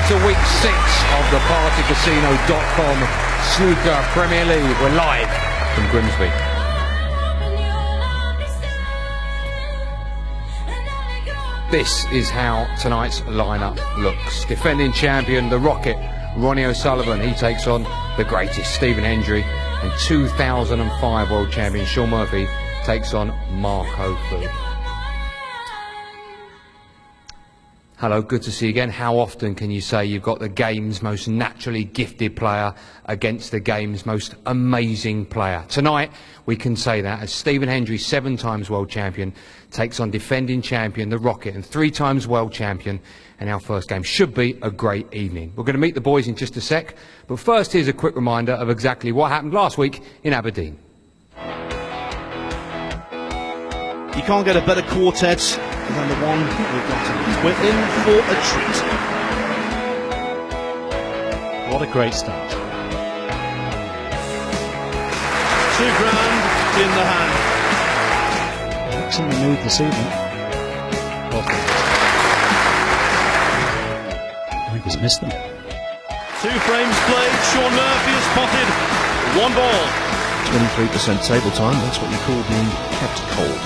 to week 6 of the partycasino.com Snooker Premier League. We're live from Grimsby. This is how tonight's lineup looks. Defending champion, the Rocket, Ronnie O'Sullivan. He takes on the greatest, Stephen Hendry. And 2005 world champion, Shaun Murphy, takes on Marco Fu. Hello, good to see you again. How often can you say you've got the game's most naturally gifted player against the game's most amazing player? Tonight, we can say that as Stephen Hendry, 7 times world champion, takes on defending champion, the Rocket, and 3 times world champion. And our first game should be a great evening. We're going to meet the boys in just a sec, but first here's a quick reminder of exactly what happened last week in Aberdeen. You can't get a better quartet than the one we've got tonight. We're in for a treat. What a great start. $2 grand in the hand. Looks in the mood this evening. Well, I think he's missed them. 2 frames played. Shaun Murphy has spotted 1 ball. 23% table time. That's what you call being kept cold.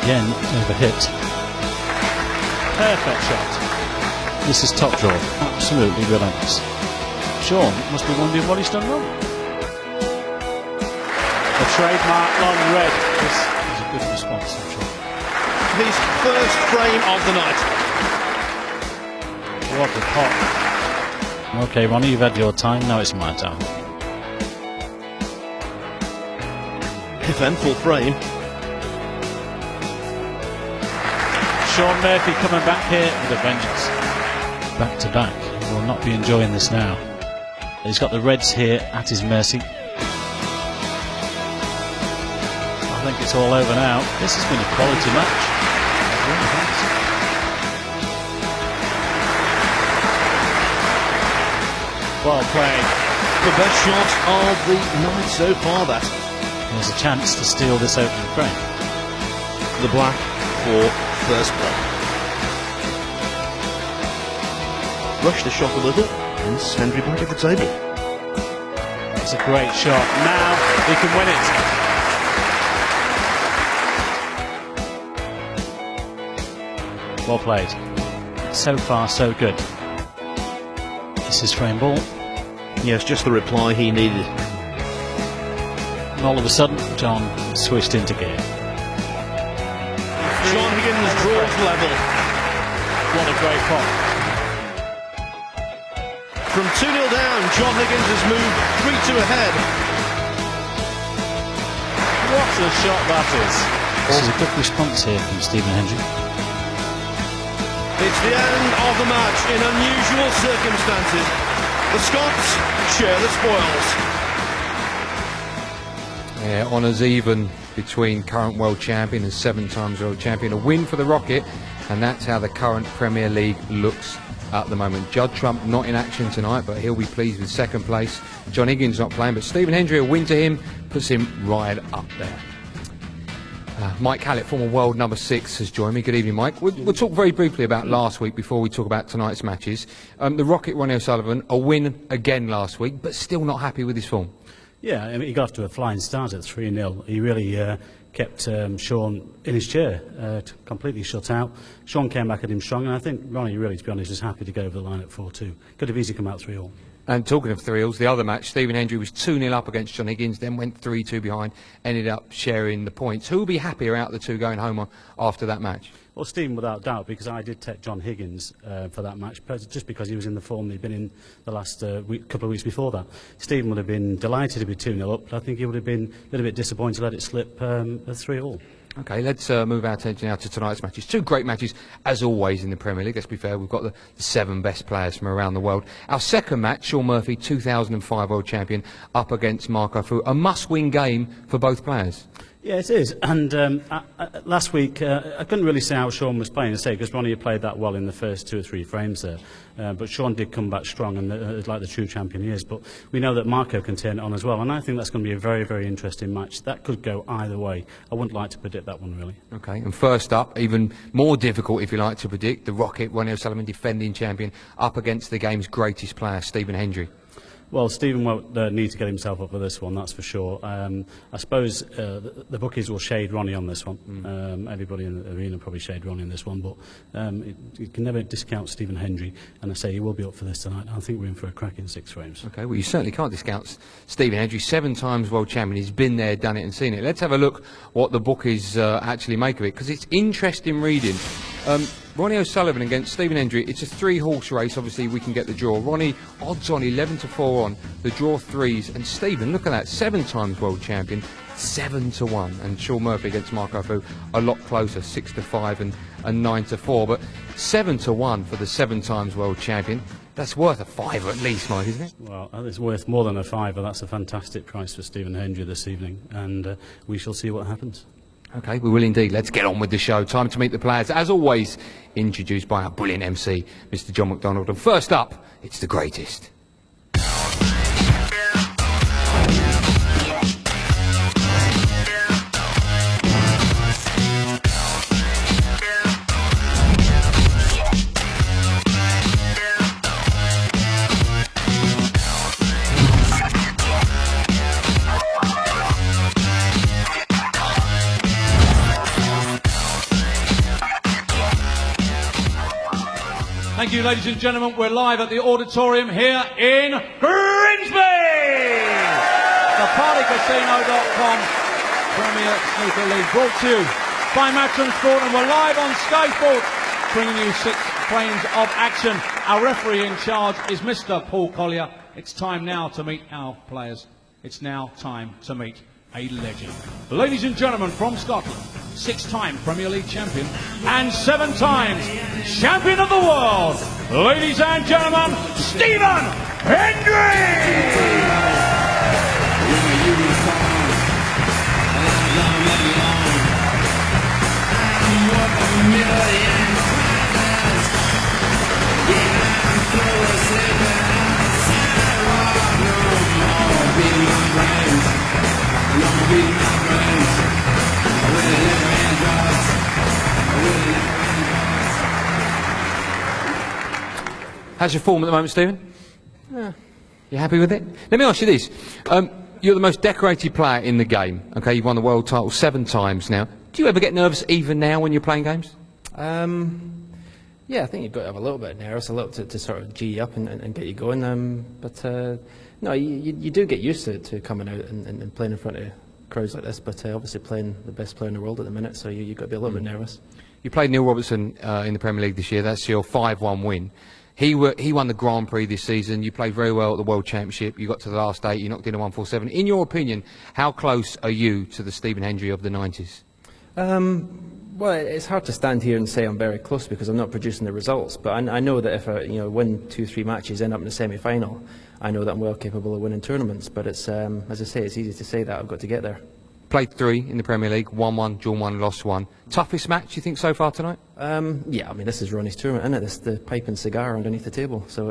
Again, overhit. Perfect shot. This is top draw. Absolutely relentless. Shaun must be wondering what he's done wrong. A trademark long red. This is a good response, I'm sure. His first frame of the night. What a pop. Okay, Ronnie, you've had your time. Now it's my time. Eventful frame. Shaun Murphy coming back here with a vengeance. Back to back. He will not be enjoying this now. He's got the Reds here at his mercy. I think it's all over now. This has been a quality match. It really has. Well played. The best shot of the night so far, that. There's a chance to steal this opening frame. The black for first play. Rush the shot a little, and Hendry back at the table. It's a great shot. Now he can win it. Well played. So far, so good. This is frame ball. Yes, just the reply he needed. And all of a sudden, John switched into gear. John Higgins draws level. What a great pop. From 2-0 down, John Higgins has moved 3-2 ahead. What a shot that is. This is a good response here from Stephen Hendry. It's the end of the match in unusual circumstances. The Scots share the spoils. Yeah, honours even between current world champion and 7 times world champion. A win for the Rocket, and that's how the current Premier League looks at the moment. Judd Trump not in action tonight, but he'll be pleased with 2nd place. John Higgins not playing, but Stephen Hendry, a win to him, puts him right up there. Mike Hallett, former world number 6, has joined me. Good evening, Mike. We'll talk very briefly about last week before we talk about tonight's matches. The Rocket, Ronnie O'Sullivan, a win again last week, but still not happy with his form. Yeah, I mean, he got off to a flying start at 3-0. He really kept Shaun in his chair, completely shut out. Shaun came back at him strong, and I think Ronnie, really, to be honest, is happy to go over the line at 4-2. Could have easily come out 3-all. And talking of 3-alls, the other match, Stephen Hendry was 2-0 up against John Higgins, then went 3-2 behind, ended up sharing the points. Who will be happier out of the 2 going home after that match? Well, Stephen, without doubt, because I did take John Higgins for that match, just because he was in the form he'd been in the last couple of weeks before that. Stephen would have been delighted to be 2-0 up, but I think he would have been a little bit disappointed to let it slip at 3-all. OK, let's move our attention now to tonight's matches. 2 great matches, as always, in the Premier League. Let's be fair, we've got the 7 best players from around the world. Our second match, Shaun Murphy, 2005 world champion, up against Marco Fu. A must-win game for both players. Yeah, it is. And last week, I couldn't really see how Sean was playing, because Ronnie had played that well in the first 2 or 3 frames there. But Sean did come back strong, and like the true champion he is. But we know that Marco can turn it on as well, and I think that's going to be a very, very interesting match. That could go either way. I wouldn't like to predict that one, really. Okay, and first up, even more difficult if you like to predict, the Rocket, Ronnie O'Sullivan, defending champion, up against the game's greatest player, Stephen Hendry. Well, Stephen won't need to get himself up for this one, that's for sure. I suppose the bookies will shade Ronnie on this one. Everybody in the arena probably shade Ronnie in this one, but you can never discount Stephen Hendry, and I say he will be up for this tonight. I think we're in for a cracking 6 frames. Okay, well, you certainly can't discount Stephen Hendry, 7 times world champion. He's been there, done it and seen it. Let's have a look what the bookies actually make of it, because it's interesting reading. Ronnie O'Sullivan against Stephen Hendry, it's a 3-horse race. Obviously we can get the draw. Ronnie odds on 11-4 on the draw 3s, and Stephen, look at that, 7 times world champion, 7-1. And Sean Murphy against Marco Fu a lot closer, 6-5 and 9-4. But 7-1 for the 7 times world champion. That's worth a fiver at least, Mike, isn't it? Well, it's worth more than a fiver. That's a fantastic price for Stephen Hendry this evening, and we shall see what happens. Okay, we will indeed. Let's get on with the show. Time to meet the players. As always, introduced by our brilliant MC, Mr. John McDonald. And first up, it's the greatest. Thank you, ladies and gentlemen. We're live at the auditorium here in Grimsby. ThePartyCasino.com Premier Snooker League brought to you by Matchroom Sport, and we're live on Sky Sports, bringing you 6 frames of action. Our referee in charge is Mr. Paul Collier. It's time now to meet our players. It's now time to meet a legend. Ladies and gentlemen, from Scotland, 6-time Premier League champion and 7 times champion of the world, ladies and gentlemen, Stephen Hendry! How's your form at the moment, Stephen? You happy with it? Let me ask you this. You're the most decorated player in the game. Okay, you've won the world title 7 times now. Do you ever get nervous even now when you're playing games? Yeah, I think you've got to have a little bit of nerves, a little to sort of G you up and get you going. No, you do get used to coming out and playing in front of crowds like this, but obviously playing the best player in the world at the minute, so you've got to be a little bit nervous. You played Neil Robertson in the Premier League this year. That's your 5-1 win. He won the Grand Prix this season. You played very well at the World Championship. You got to the last 8. You knocked in a 147. In your opinion, how close are you to the Stephen Hendry of the 90s? Well, it's hard to stand here and say I'm very close because I'm not producing the results. But I know that if I win 2-3 matches, end up in the semi-final, I know that I'm well capable of winning tournaments. But it's as I say, it's easy to say that. I've got to get there. Played 3 in the Premier League, won 1, drawn 1, lost 1. Toughest match you think so far tonight? Yeah, I mean this is Ronnie's tournament, isn't it? This is the pipe and cigar underneath the table. So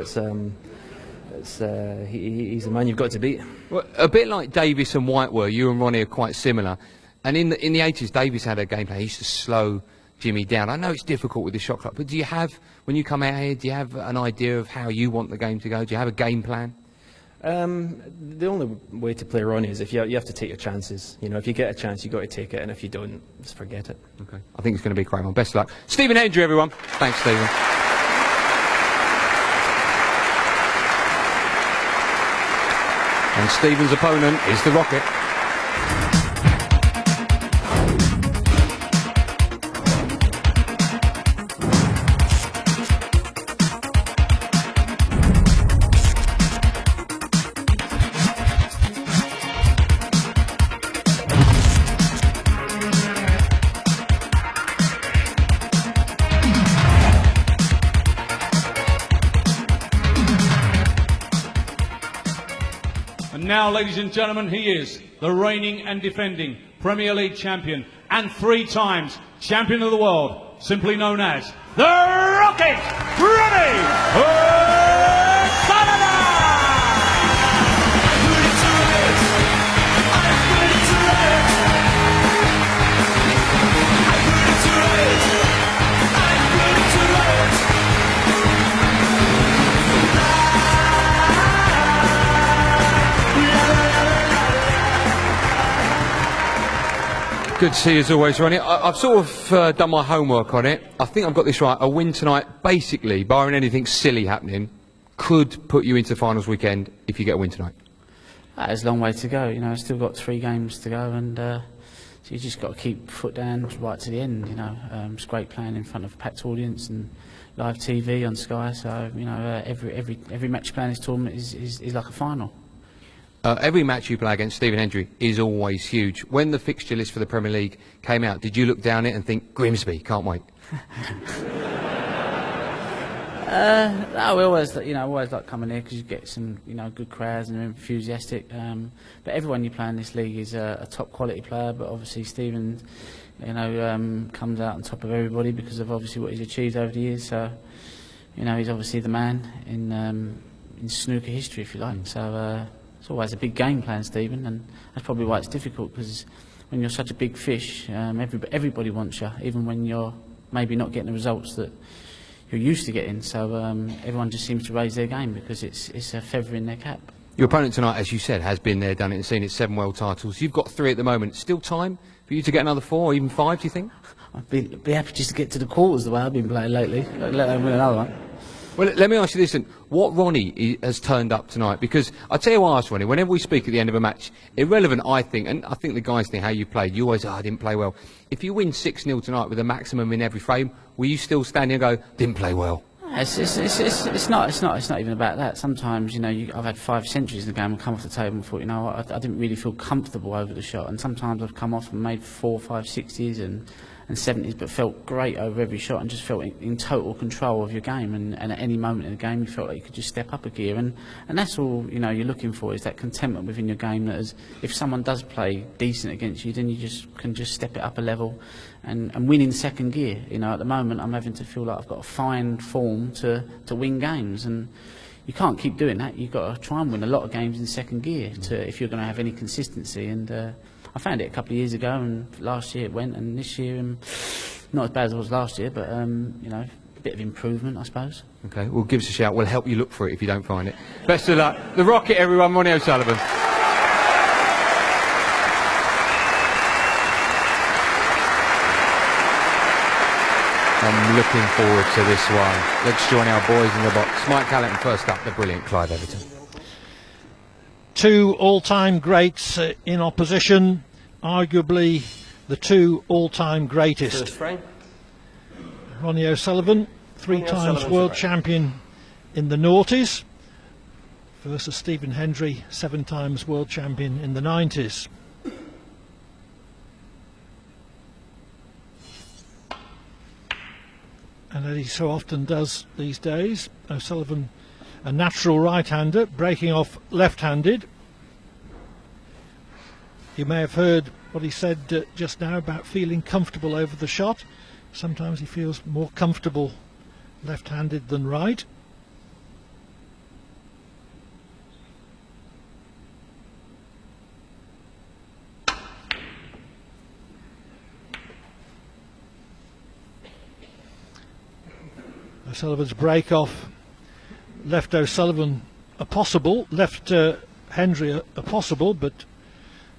he's the man you've got to beat. Well, a bit like Davis and White were. You and Ronnie are quite similar. And in the 80s, Davis had a game plan. He used to slow Jimmy down. I know it's difficult with the shot clock, but do you have, when you come out here, do you have an idea of how you want the game to go? Do you have a game plan? The only way to play Ronnie is if you have to take your chances. If you get a chance, you've got to take it, and if you don't, just forget it. Okay. I think it's going to be a great one. Best of luck. Stephen Hendry, everyone. Thanks, Stephen. And Stephen's opponent is the Rocket. now, ladies and gentlemen, he is the reigning and defending Premier League champion and 3 times champion of the world, simply known as the Rocket, Ronnie! Good to see you as always, Ronnie. I've sort of done my homework on it. I think I've got this right. A win tonight, basically, barring anything silly happening, could put you into finals weekend if you get a win tonight. There's a long way to go. You know, I've still got 3 games to go, and so you just got to keep foot down right to the end. You know, it's great playing in front of a packed audience and live TV on Sky. So you know, every match playing this tournament is like a final. Every match you play against Stephen Hendry is always huge. When the fixture list for the Premier League came out, did you look down it and think, Grimsby, can't wait? No, we always, always like coming here because you get some, good crowds and enthusiastic. But everyone you play in this league is a top quality player. But obviously Stephen, comes out on top of everybody because of obviously what he's achieved over the years. So, he's obviously the man in snooker history, if you like. So. It's always a big game playing Stephen, and that's probably why it's difficult, because when you're such a big fish, everybody wants you, even when you're maybe not getting the results that you're used to getting. So everyone just seems to raise their game because it's a feather in their cap. Your opponent tonight, as you said, has been there, done it, and seen it. 7 world titles. You've got 3 at the moment. Still time for you to get another 4 or even 5, do you think? I'd be happy just to get to the quarters the way I've been playing lately, let alone win another one. Well, let me ask you this then. What Ronnie has turned up tonight? Because I tell you what I ask Ronnie, whenever we speak at the end of a match, irrelevant, I think, and I think the guys think how you played, you always, I didn't play well. If you win 6-0 tonight with a maximum in every frame, will you still stand here and go, didn't play well? It's not even about that. Sometimes, I've had 5 centuries in the game and come off the table and thought, I didn't really feel comfortable over the shot. And sometimes I've come off and made 4, 5, 60s and 70s, but felt great over every shot and just felt in total control of your game. And at any moment in the game, you felt like you could just step up a gear. And that's all you're looking for, is that contentment within your game. That if someone does play decent against you, then you can step it up a level and win in second gear. At the moment, I'm having to feel like I've got to find form to win games, and you can't keep doing that. You've got to try and win a lot of games in second gear if you're going to have any consistency. And I found it a couple of years ago, and last year it went, and this year not as bad as it was last year, but a bit of improvement, I suppose. Okay, well, give us a shout. We'll help you look for it if you don't find it. Best of luck. The Rocket, everyone. Ronnie O'Sullivan. I'm looking forward to this one. Let's join our boys in the box. Mike Callaghan first up, the brilliant Clive Everton. 2 all-time greats in opposition, arguably the 2 all-time greatest. Ronnie O'Sullivan, 3 times world champion in the noughties, versus Stephen Hendry, 7 times world champion in the 90s. And as he so often does these days, O'Sullivan, a natural right-hander, breaking off left-handed. You may have heard what he said just now about feeling comfortable over the shot. Sometimes he feels more comfortable left-handed than right. O'Sullivan's break off left O'Sullivan a possible, left Hendry a possible, but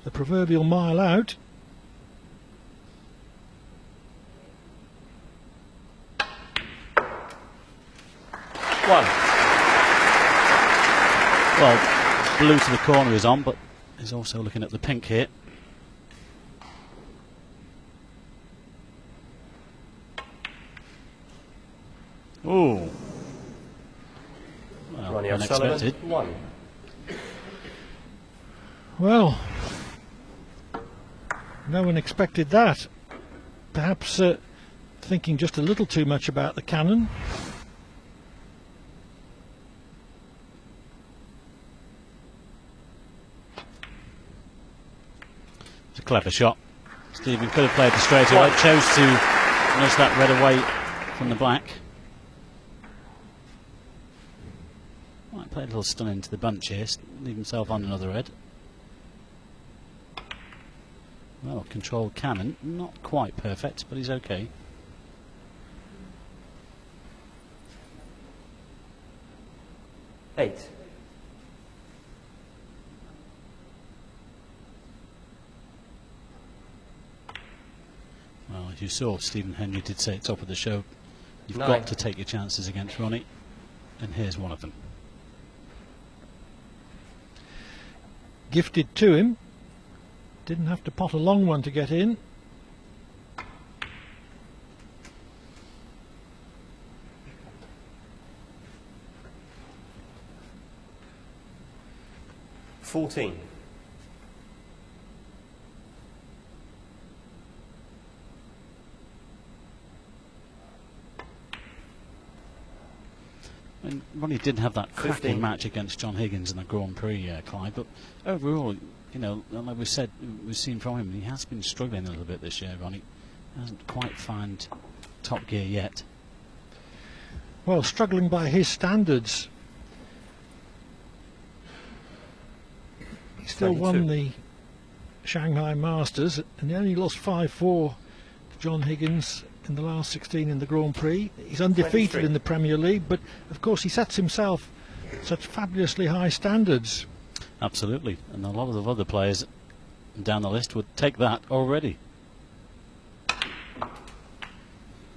the proverbial mile out. Well, blue to the corner is on, but he's also looking at the pink here. Ooh. Well, Ronnie unexpected. O'Sullivan, 1. Well, no one expected that. Perhaps thinking just a little too much about the cannon. clever shot. Stephen could have played the straight away, chose to nudge that red away from the black. Might play a little stun into the bunch here, leave himself on another red. Well, controlled cannon, not quite perfect, but he's okay. Eight. Well, as you saw, Stephen Hendry did say at the top of the show, you've 9. got to take your chances against Ronnie, and here's one of them. Gifted to him. Didn't have to pot a long one to get in. $14. And Ronnie did have that cracking 15. match against John Higgins in the Grand Prix, Clive, but overall, you know, like we've seen from him, he has been struggling a little bit this year, Ronnie. Hasn't quite found top gear yet. Well, struggling by his standards. He still 22. won the Shanghai Masters, and he only lost 5-4 to John Higgins in the last 16 in the Grand Prix. He's undefeated 23. in the Premier League, but of course he sets himself such fabulously high standards. Absolutely, and a lot of the other players down the list would take that already.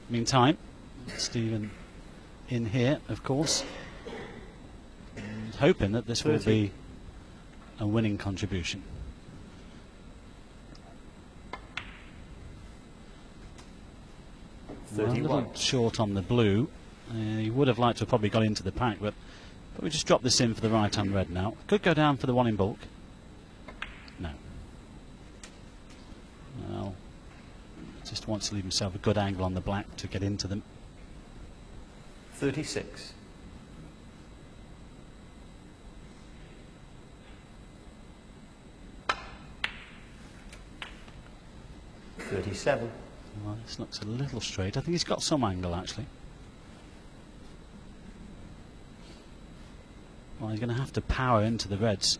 Meantime, Stephen in here, of course, and hoping that this will 30. be a winning contribution. Well, a 31. little short on the blue. He would have liked to have probably got into the pack, but we just drop this in for the right-hand red now. Could go down for the one in bulk. No. Well, just wants to leave himself a good angle on the black to get into them. 36. $37. Well, this looks a little straight. I think he's got some angle, actually. Well, he's going to have to power into the reds.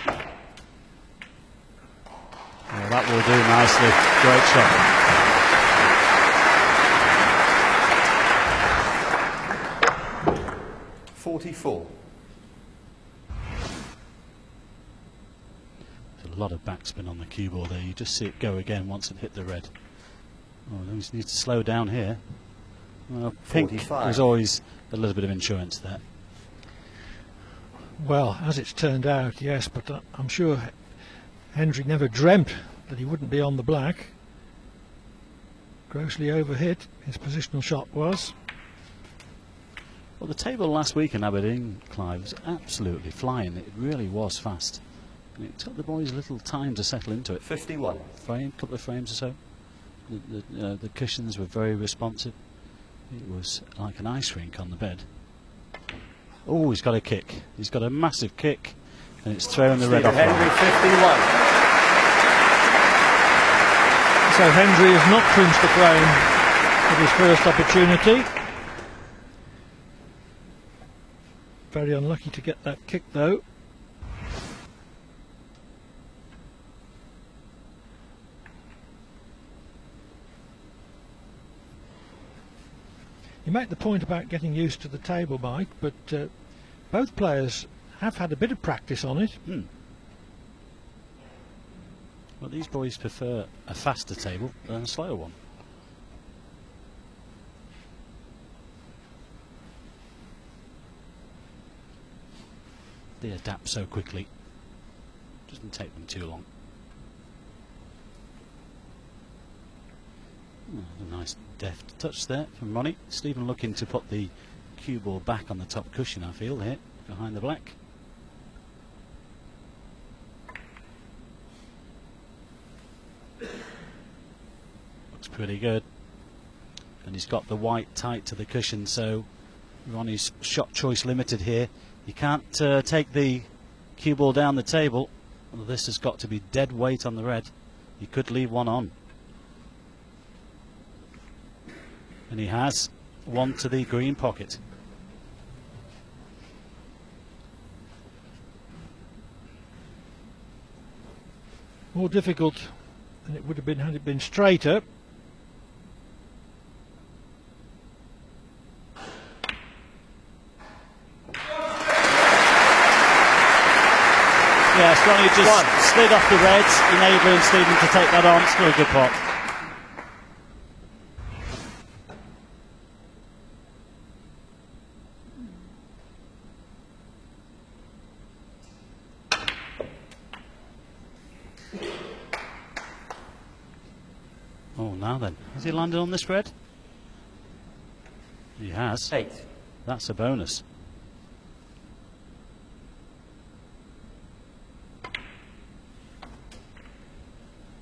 Well, that will do nicely. Great shot. 44. There's a lot of backspin on the cue ball there. You just see it go again once it hit the red. Oh, he needs to slow down here. Well, pink, 45. there's always a little bit of insurance there. Well, as it's turned out, yes, but I'm sure Hendry never dreamt that he wouldn't be on the black. Grossly overhit, his positional shot was. Well, the table last week in Aberdeen, Clive, was absolutely flying. It really was fast. And it took the boys a little time to settle into it. 51. Couple of frames or so. The cushions were very responsive. It was like an ice rink on the bed. Oh, he's got a kick. He's got a massive kick, and it's throwing the red off. Hendry 51. So Hendry has not clinched the frame at his first opportunity. Very unlucky to get that kick though. You make the point about getting used to the table, Mike, but both players have had a bit of practice on it. Well, these boys prefer a faster table than a slower one. They adapt so quickly. Doesn't take them too long. A nice deft touch there from Ronnie. Stephen looking to put the cue ball back on the top cushion, I feel, here, behind the black. Looks pretty good. And he's got the white tight to the cushion, so Ronnie's shot choice limited here. You can't take the cue ball down the table. Well, this has got to be dead weight on the red. You could leave one on. And he has one to the green pocket. More difficult than it would have been had it been straighter. Yes, Ronnie just slid off the reds, enabling Stephen to take that on. Still a good pot. Oh, now then. Has he landed on this red? He has. 8. That's a bonus.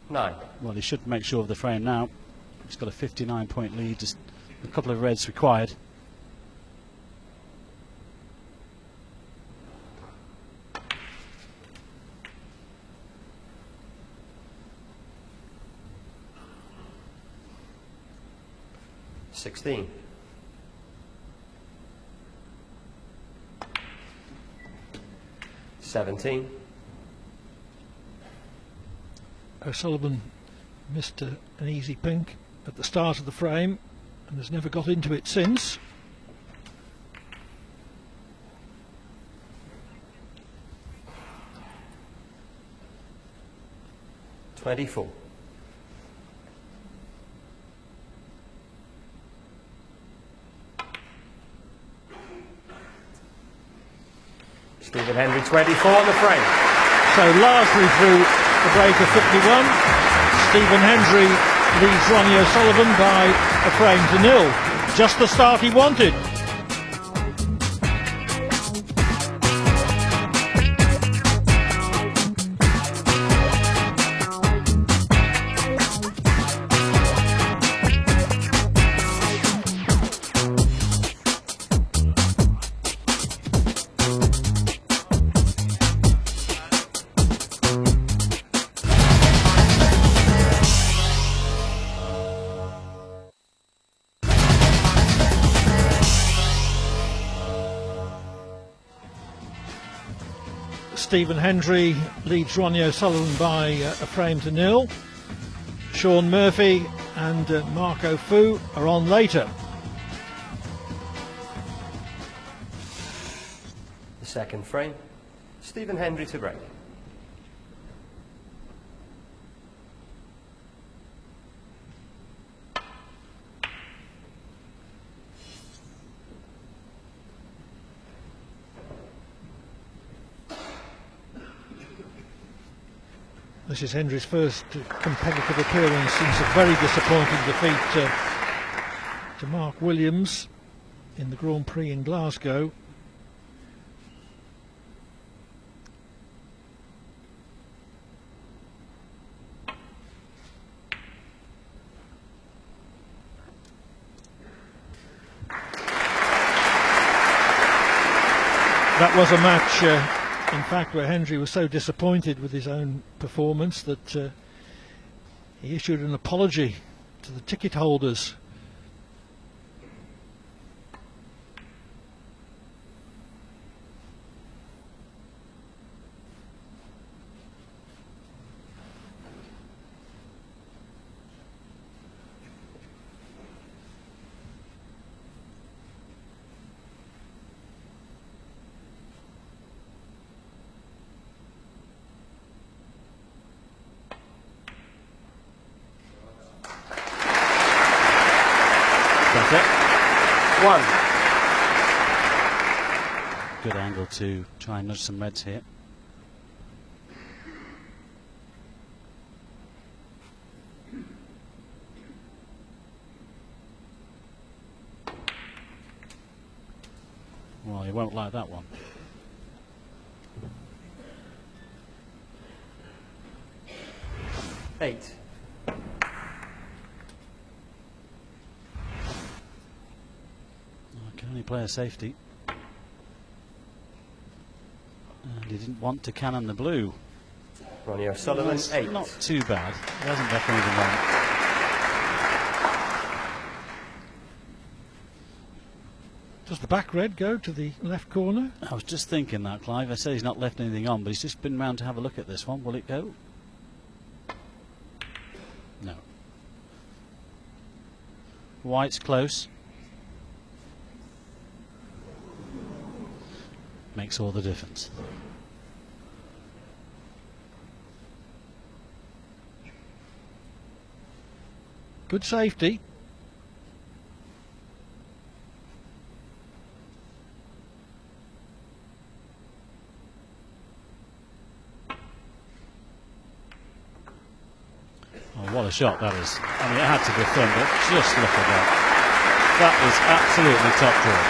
Nine. Well, he should make sure of the frame now. He's got a 59-point lead, just a couple of reds required. $16. $17. O'Sullivan missed an easy pink at the start of the frame and has never got into it since. $24. Stephen Hendry 24 on the frame. So largely through the break of 51, Stephen Hendry leads Ronnie O'Sullivan by a frame to nil. Just the start he wanted. Stephen Hendry leads Ronnie O'Sullivan by a frame to nil. Sean Murphy and Marco Fu are on later. The second frame. Stephen Hendry to break. This is Hendry's first competitive appearance since a very disappointing defeat to Mark Williams in the Grand Prix in Glasgow. That was a match in fact, where Hendry was so disappointed with his own performance that he issued an apology to the ticket holders. One. Good angle to try and nudge some reds here. Well, he won't like that one. Eight. Can only play a safety. didn't want to cannon the blue. Ronnie O'Sullivan, It's 8. not too bad. He hasn't left anything wrong. Does the back red go to the left corner? I was just thinking that, Clive. I said he's not left anything on, but he's just been round to have a look at this one. Will it go? No. White's close. Makes all the difference. Good safety. Oh, what a shot that is. I mean, it had to be fun, but just look at that. That is absolutely top draw.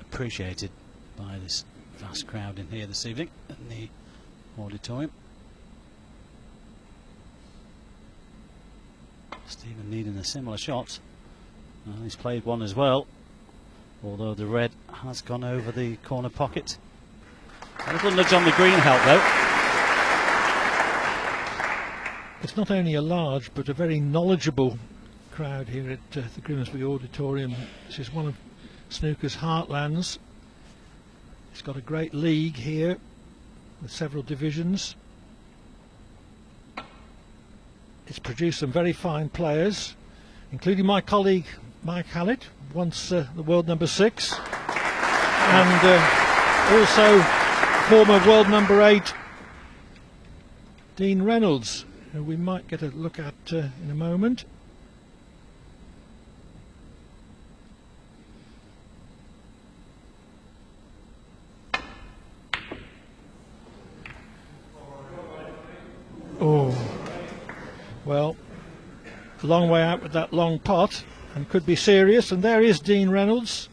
Appreciated by this vast crowd in here this evening in the auditorium. Stephen needing a similar shot. Well, he's played one as well, although the red has gone over the corner pocket. A little nudge on the green help though. It's not only a large but a very knowledgeable crowd here at the Grimsby Auditorium. This is one of snooker's heartlands. It's got a great league here with several divisions. It's produced some very fine players, including my colleague Mike Hallett, once the world number 6, and also former world number 8 Dean Reynolds, who we might get a look at in a moment. Oh, well, a long way out with that long pot, and could be serious. And there is Dean Reynolds,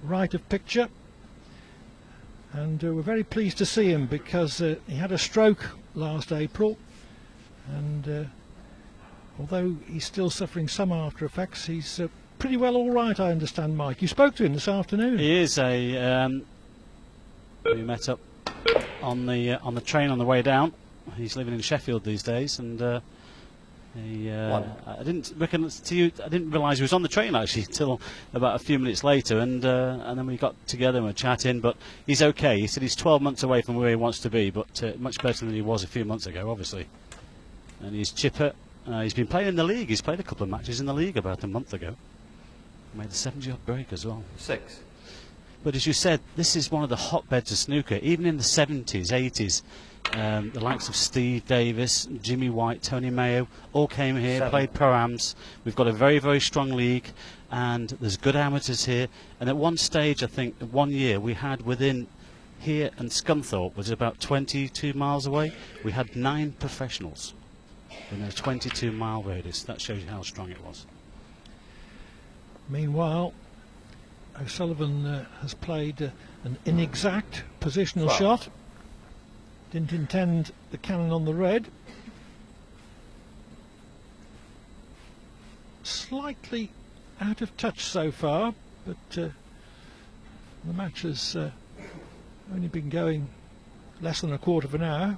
right of picture, and we're very pleased to see him because he had a stroke last April, and although he's still suffering some after effects, he's pretty well all right, I understand. Mike, you spoke to him this afternoon. He is we met up on the train on the way down. He's living in Sheffield these days, and I didn't realise he was on the train actually till about a few minutes later, and then we got together and were chatting. But he's okay. He said he's 12 months away from where he wants to be, but much better than he was a few months ago, obviously. And he's chipper. He's been playing in the league. He's played a couple of matches in the league about a month ago. Made a 7-yard break as well. 6. But as you said, this is one of the hotbeds of snooker. Even in the 70s, 80s, the likes of Steve Davis, Jimmy White, Tony Mayo, all came here, 7. played pro-ams. We've got a very, very strong league, and there's good amateurs here. And at one stage, I think, 1 year, we had within here and Scunthorpe, was about 22 miles away, we had 9 professionals in a 22-mile radius. That shows you how strong it was. Meanwhile, O'Sullivan has played an inexact positional 12. shot. Didn't intend the cannon on the red. Slightly out of touch so far, but the match has only been going less than a quarter of an hour.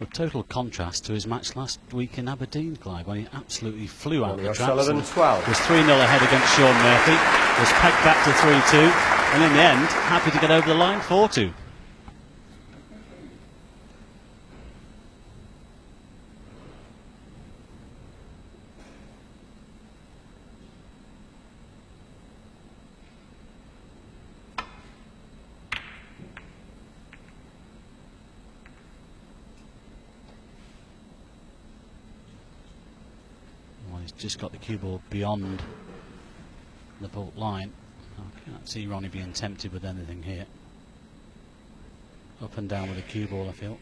A total contrast to his match last week in Aberdeen, Clive, when he absolutely flew out Ronnie the traps. O'Sullivan, 12. Was 3-0 ahead against Sean Murphy, was pegged back to 3-2, and in the end, happy to get over the line 4-2. Just got the cue ball beyond the baulk line. I can't see Ronnie being tempted with anything here. Up and down with the cue ball, I feel.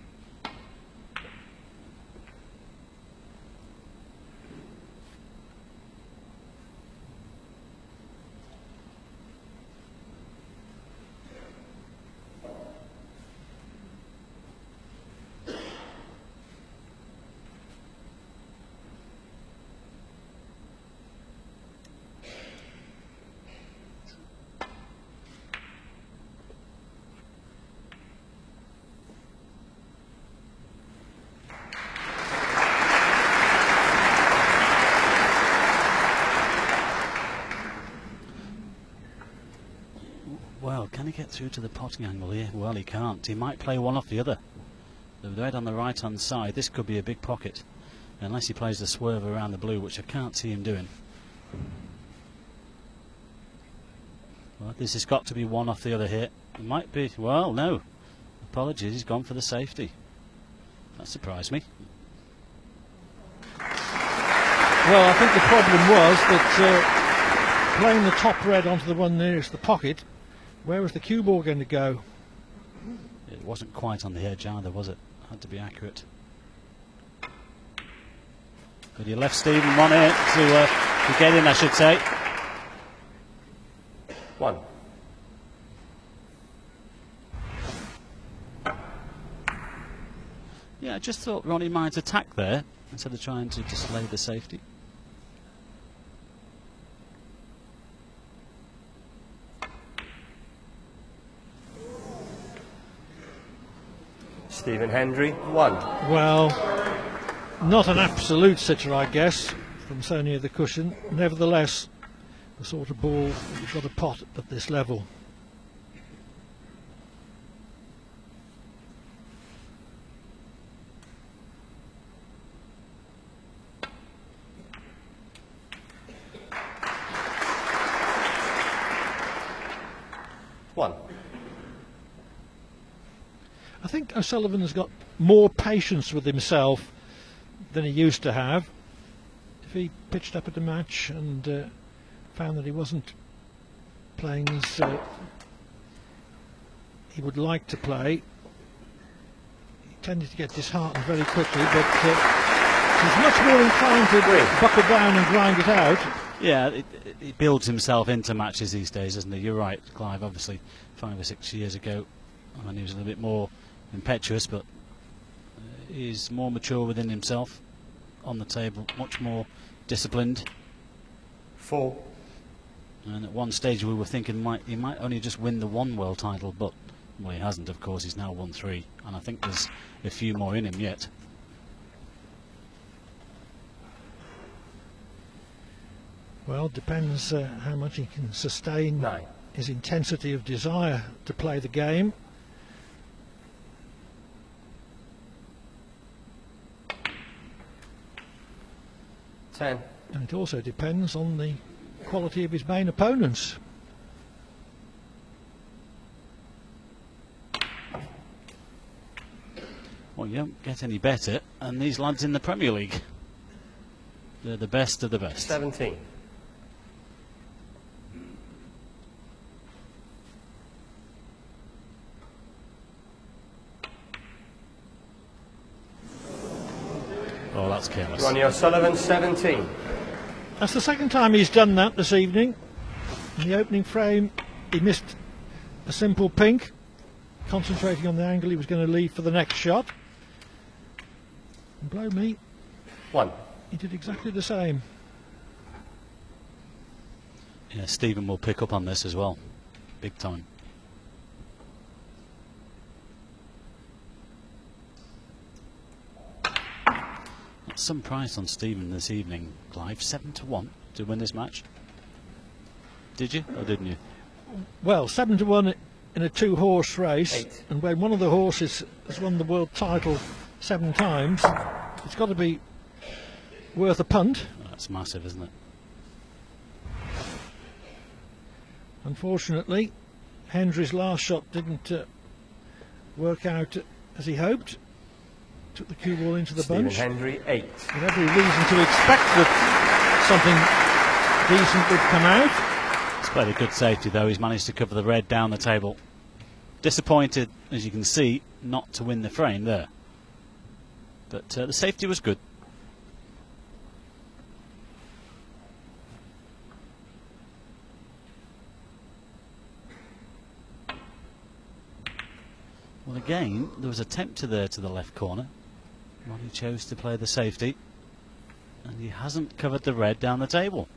get through to the potting angle here? Well, he can't. He might play one off the other. The red on the right hand side, this could be a big pocket, unless he plays the swerve around the blue, which I can't see him doing. Well, this has got to be one off the other here. It might be. Well, no. Apologies, he's gone for the safety. That surprised me. Well, I think the problem was that playing the top red onto the one nearest the pocket, where was the cue ball going to go? It wasn't quite on the edge either, was it? Had to be accurate. But he left Stephen one here to get in, I should say. 1. Yeah, I just thought Ronnie might attack there instead of trying to display the safety. Stephen Hendry, 1. Well, not an absolute sitter, I guess, from so near the cushion. Nevertheless, the sort of ball that you've got to pot at this level. I think O'Sullivan has got more patience with himself than he used to have. If he pitched up at a match and found that he wasn't playing as he would like to play, he tended to get disheartened very quickly, but he's much more inclined to buckle down and grind it out. Yeah, he builds himself into matches these days, doesn't he? You're right, Clive. Obviously 5 or 6 years ago when he was a little bit more impetuous, but he's more mature within himself on the table, much more disciplined. 4. And at one stage we were thinking he might only just win the one world title, but well, he hasn't, of course. He's now won 3, and I think there's a few more in him yet. Well, depends how much he can sustain 9. his intensity of desire to play the game. And it also depends on the quality of his main opponents. Well, you don't get any better, and these lads in the Premier League, they're the best of the best. 17. Oh, that's careless. Ronnie O'Sullivan, 17. That's the second time he's done that this evening. In the opening frame, he missed a simple pink, concentrating on the angle he was going to leave for the next shot. And blow me, 1. he did exactly the same. Yeah, Stephen will pick up on this as well, big time. That's some price on Stephen this evening, Clive. 7-1 to win this match. Did you, or didn't you? Well, 7-1 in a 2-horse race, 8. and when one of the horses has won the world title 7 times, it's got to be worth a punt. That's massive, isn't it? Unfortunately, Hendry's last shot didn't work out as he hoped. Took the cue ball into the Stephen bunch. Hendry, 8. With every reason to expect that something decent would come out. He's played a good safety though. He's managed to cover the red down the table. Disappointed, as you can see, not to win the frame there. But the safety was good. Well, again, there was a tempter there to the left corner. Ronnie chose to play the safety, and he hasn't covered the red down the table.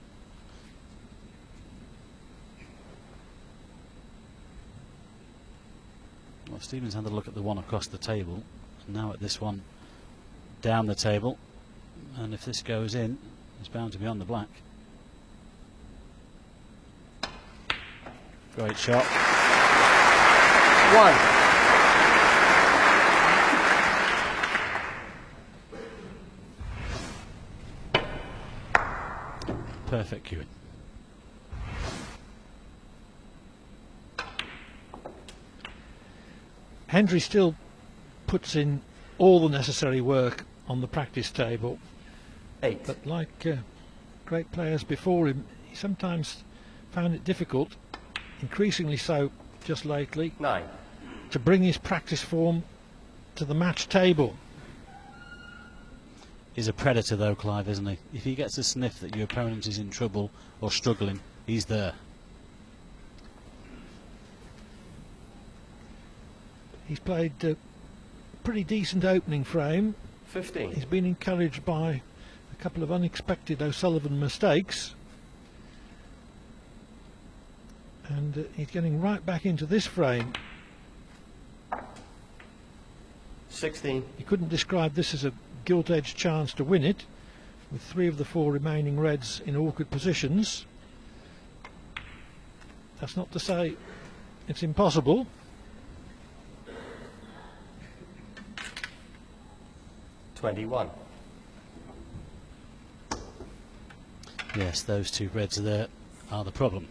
Well, Stephen's had a look at the one across the table, and now at this one down the table, and if this goes in, it's bound to be on the black. Great shot. 1. Perfect cueing. Hendry still puts in all the necessary work on the practice table, 8. but like great players before him, he sometimes found it difficult, increasingly so just lately, 9. to bring his practice form to the match table. He's a predator though, Clive, isn't he? If he gets a sniff that your opponent is in trouble or struggling, he's there. He's played a pretty decent opening frame. 15. He's been encouraged by a couple of unexpected O'Sullivan mistakes, and he's getting right back into this frame. 16. You couldn't describe this as a gilt-edged chance to win it, with 3 of the 4 remaining reds in awkward positions. That's not to say it's impossible. $21. Yes, those 2 reds are there are the problem.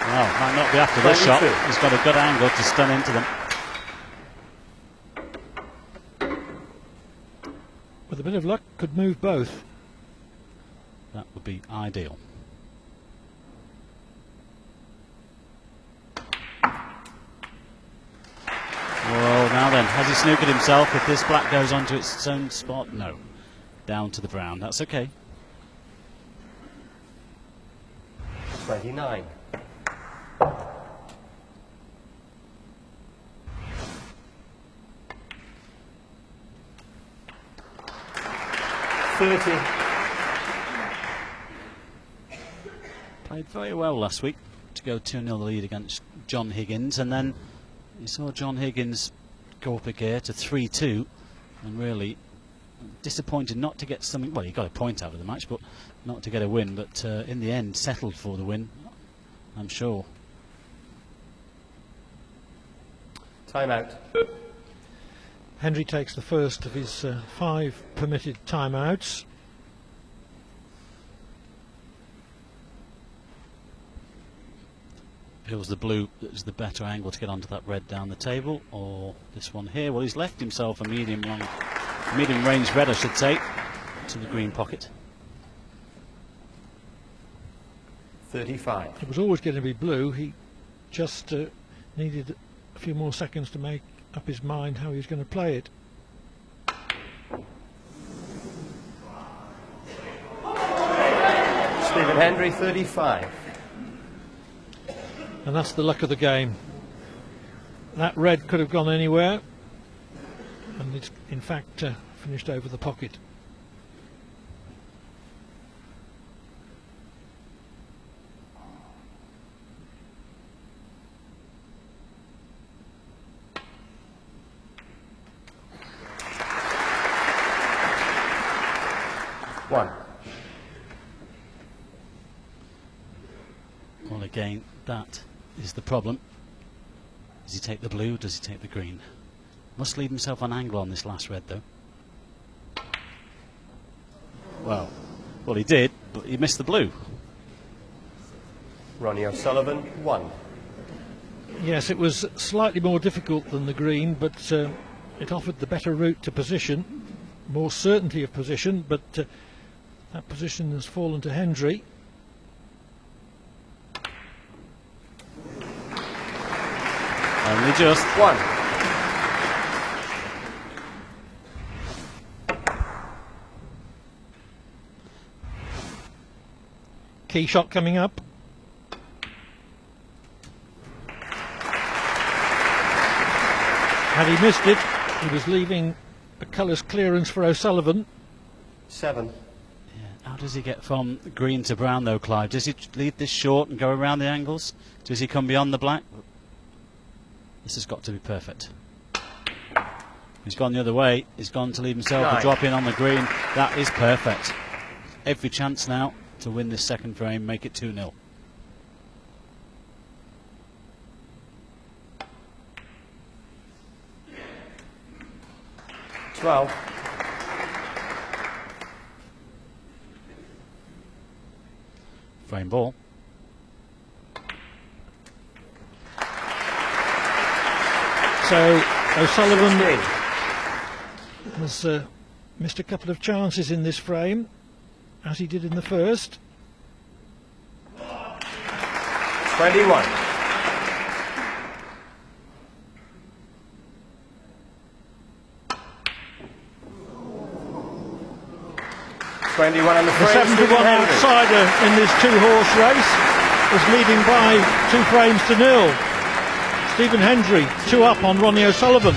Well, might not be after this 22. shot. He's got a good angle to stun into them. With a bit of luck, could move both. That would be ideal. Well, now then, has he snookered himself? If this black goes onto its own spot, no. Down to the brown, that's okay. 29. 30. Played very well last week to go 2-0 lead against John Higgins, and then you saw John Higgins go up a gear to 3-2, and really disappointed not to get something. Well, he got a point out of the match, but not to get a win, but in the end settled for the win, I'm sure. Timeout. Hendry takes the first of his 5 permitted timeouts. Feels the blue that's the better angle to get onto that red down the table, or this one here. Well, he's left himself a medium range red, I should say, to the green pocket. 35. It was always going to be blue. He just needed a few more seconds to make up his mind how he was going to play it. Stephen Hendry, 35. And that's the luck of the game. That red could have gone anywhere, and it's in fact finished over the pocket. One. Well, again, that is the problem. Does he take the blue? Does he take the green? Must leave himself an angle on this last red, though. Well, he did, but he missed the blue. Ronnie O'Sullivan, 1. Yes, it was slightly more difficult than the green, but it offered the better route to position, more certainty of position, but that position has fallen to Hendry. Only just. 1. Key shot coming up. Had he missed it, he was leaving a colours clearance for O'Sullivan. 7. Yeah. How does he get from green to brown, though, Clive? Does he leave this short and go around the angles? Does he come beyond the black? This has got to be perfect. He's gone the other way. He's gone to leave himself a drop in on the green. That is perfect. Every chance now to win this second frame, make it 2-0. Frame ball. So O'Sullivan has missed a couple of chances in this frame, as he did in the first. 21. On the The 7-1 outsider in this two-horse race is leading by 2 frames to 0. Stephen Hendry 2 up on Ronnie O'Sullivan.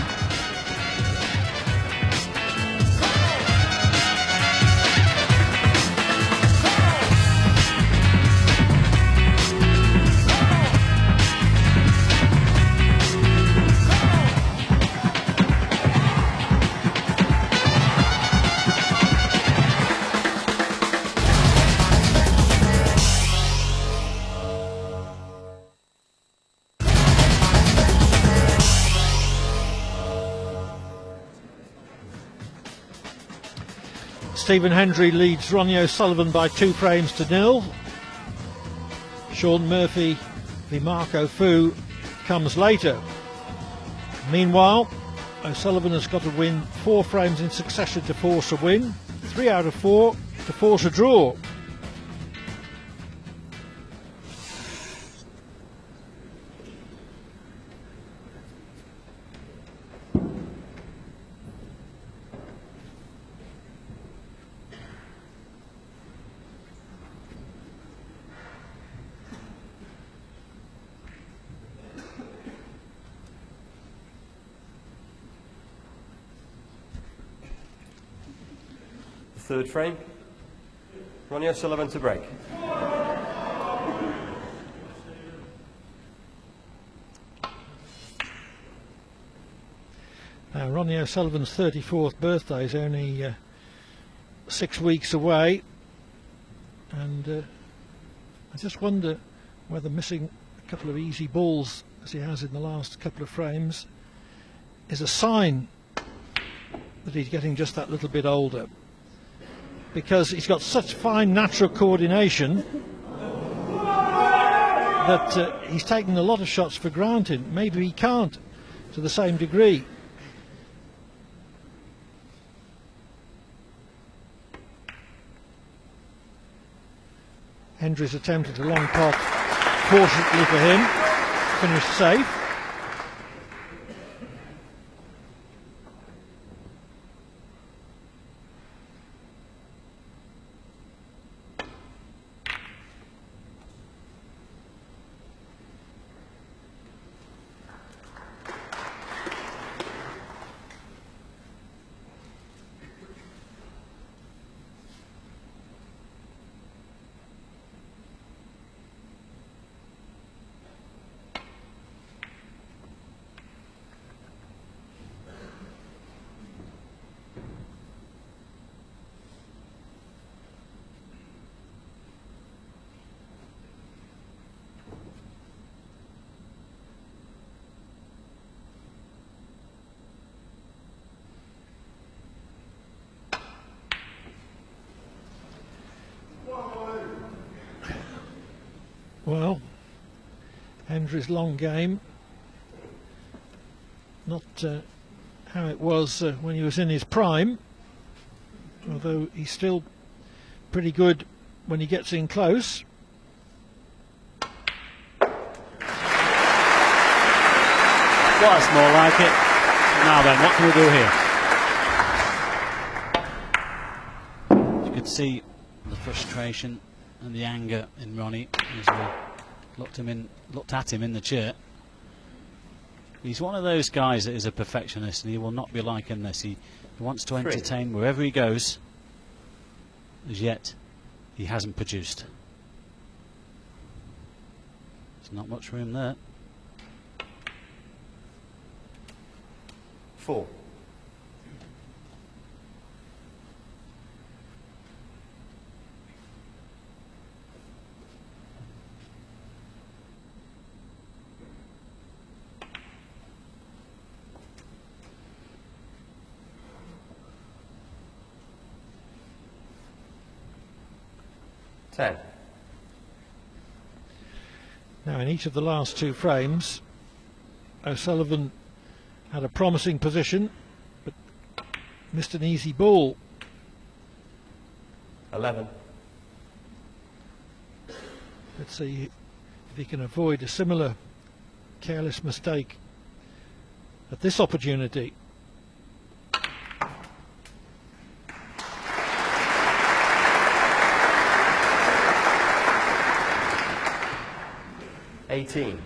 Stephen Hendry leads Ronnie O'Sullivan by 2 frames to 0. Sean Murphy v Marco Fu comes later. Meanwhile, O'Sullivan has got to win 4 frames in succession to force a win, 3 out of 4 to force a draw. Third frame. Ronnie O'Sullivan to break. Now, Ronnie O'Sullivan's 34th birthday is only 6 weeks away, and I just wonder whether missing a couple of easy balls, as he has in the last couple of frames, is a sign that he's getting just that little bit older, because he's got such fine natural coordination that he's taken a lot of shots for granted. Maybe he can't to the same degree. Hendry's attempted a long pot, fortunately for him, finished safe. Well, Hendry's long game, not how it was when he was in his prime, although he's still pretty good when he gets in close. Well, that's more like it. Now then, what can we do here? You could see the frustration and the anger in Ronnie as we looked at him in the chair. He's one of those guys that is a perfectionist, and he will not be like him this. He wants to entertain wherever he goes, as yet he hasn't produced. There's not much room there. 4. 10. Now, in each of the last two frames, O'Sullivan had a promising position, but missed an easy ball. 11. Let's see if he can avoid a similar careless mistake at this opportunity. $18.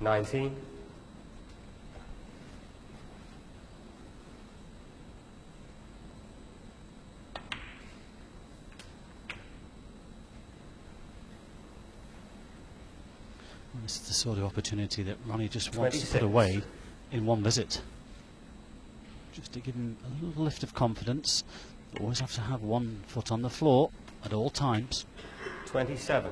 $19. This is the sort of opportunity that Ronnie just wants 26. to put away in one visit. Just to give him a little lift of confidence. Always have to have one foot on the floor at all times. 27.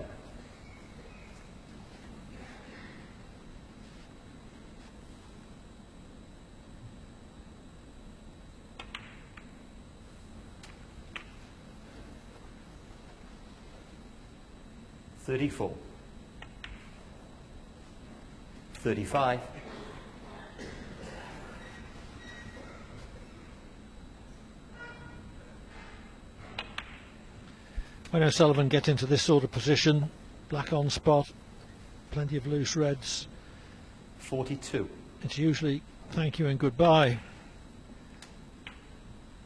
$34. 35. When O'Sullivan gets into this sort of position, black on spot, plenty of loose reds, 42. it's usually thank you and goodbye.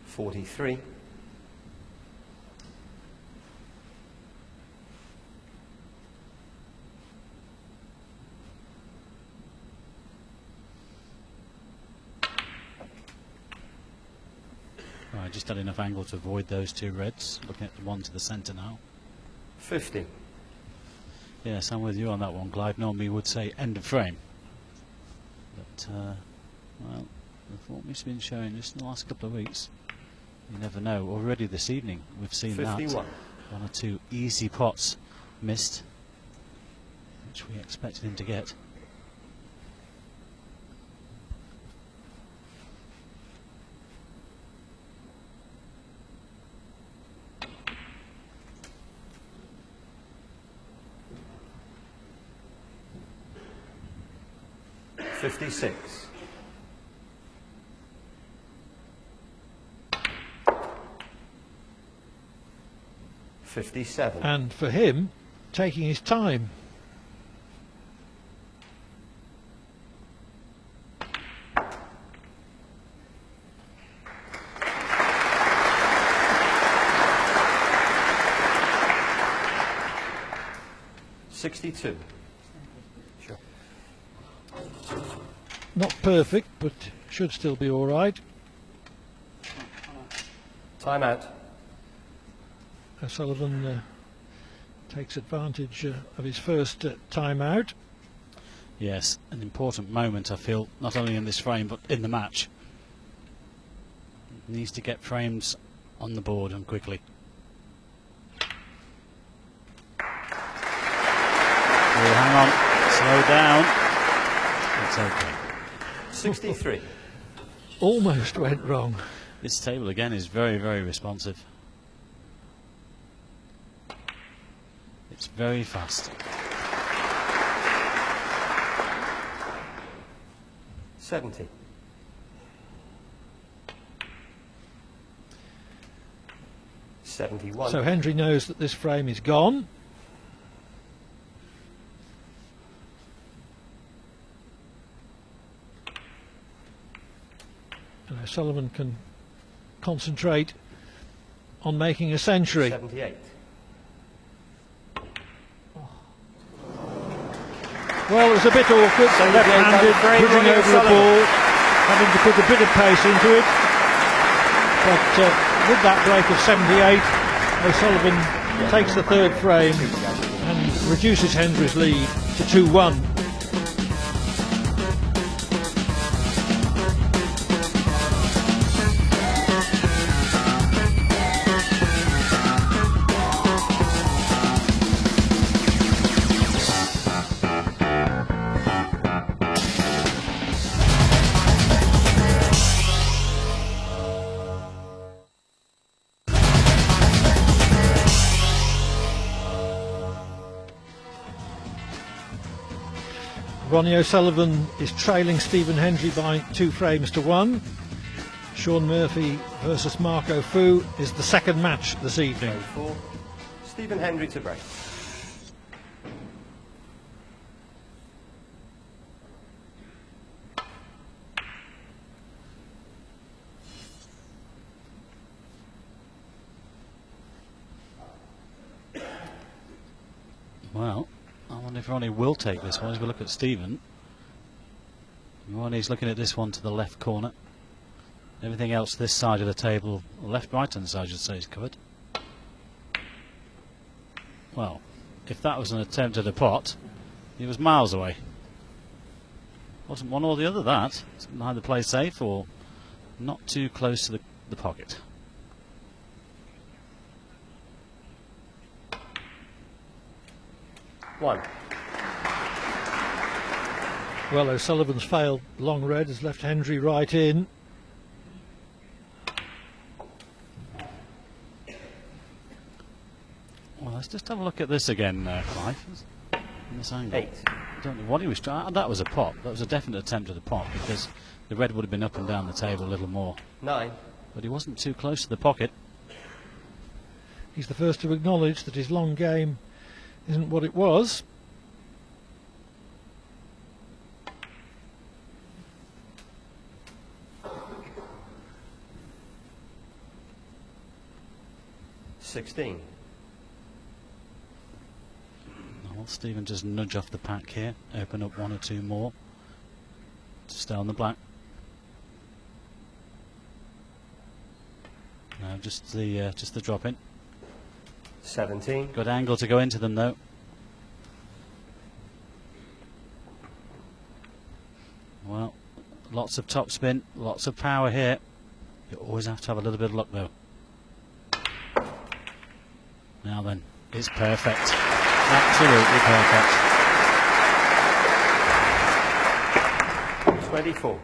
43. Right, just had enough angle to avoid those two reds. Looking at the one to the centre now. 50. Yes, I'm with you on that one, Clive. Normally would say end of frame. But, well, the form he's been showing just in the last couple of weeks. You never know. Already this evening we've seen 51. that. One or two easy pots missed, which we expected him to get. $56. $57. And for him, taking his time. $62. Sure. Not perfect, but should still be all right. Time out. O'Sullivan takes advantage of his first time out. Yes, an important moment, I feel, not only in this frame but in the match. Needs to get frames on the board and quickly. Oh, hang on, slow down. It's okay. 63. Almost went wrong. This table again is very, very responsive. It's very fast. 70. $71. So Hendry knows that this frame is gone. And O'Sullivan can concentrate on making a century. 78. Well, it was a bit awkward, left-handed, bridging over the ball, having to put a bit of pace into it. But with that break of 78, O'Sullivan takes the third frame and reduces Hendry's lead to 2-1. Ronnie O'Sullivan is trailing Stephen Hendry by 2 frames to 1. Sean Murphy versus Marco Fu is the second match this evening. 4. Stephen Hendry to break. Well, I wonder if Ronnie will take this one as we look at Stephen. Ronnie's looking at this one to the left corner. Everything else this side of the table, left right hand side I should say, is covered. Well, if that was an attempt at a pot, he was miles away. Wasn't one or the other that. It's either play safe or not too close to the pocket. One. Well, O'Sullivan's failed long red has left Hendry right in. Well, let's just have a look at this again, Clive. In this angle. 8. I don't know what he was trying. That was a pot. That was a definite attempt at a pot because the red would have been up and down the table a little more. 9. But he wasn't too close to the pocket. He's the first to acknowledge that his long game isn't what it was. $16. Well, Stephen just nudge off the pack here, open up 1 or 2 more to stay on the black. No, just the drop in. 17. Good angle to go into them though. Well, lots of top spin, lots of power here. You always have to have a little bit of luck though. Now then, it's perfect. Absolutely perfect. 24.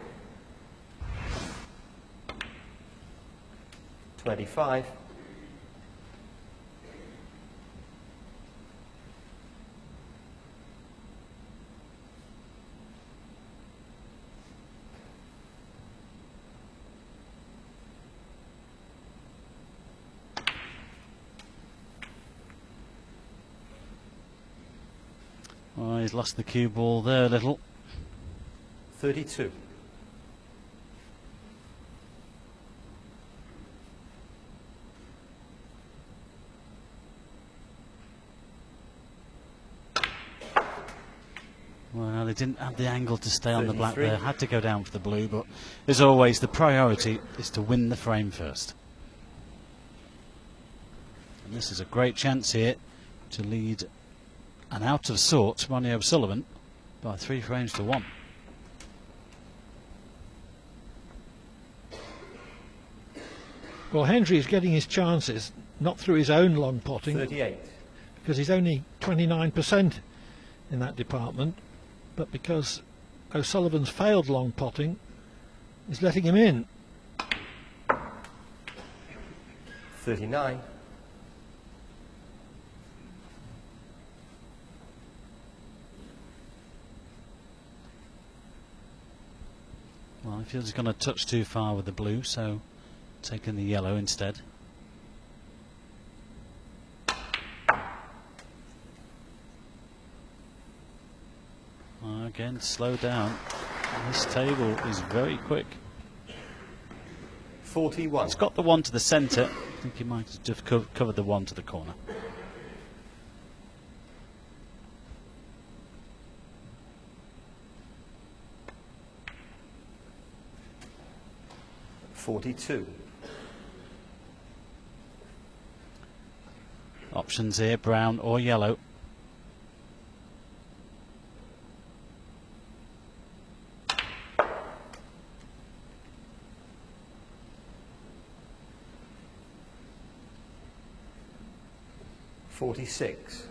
25. 'Well, he's lost the cue ball there a little. 32. Well, they didn't have the angle to stay on the black 33. there. Had to go down for the blue, but as always, the priority is to win the frame first. And this is a great chance here to lead an out of sorts Ronnie O'Sullivan by 3 frames to 1. Well, Hendry is getting his chances, not through his own long potting, 38. because he's only 29% in that department, but because O'Sullivan's failed long potting is letting him in. 39. Well, I feel he's gone a touch too far with the blue, so taking the yellow instead. Again, slow down. This table is very quick. 41. It's got the 1 to the centre. I think he might have just covered the 1 to the corner. $42. Options here, brown or yellow. $46.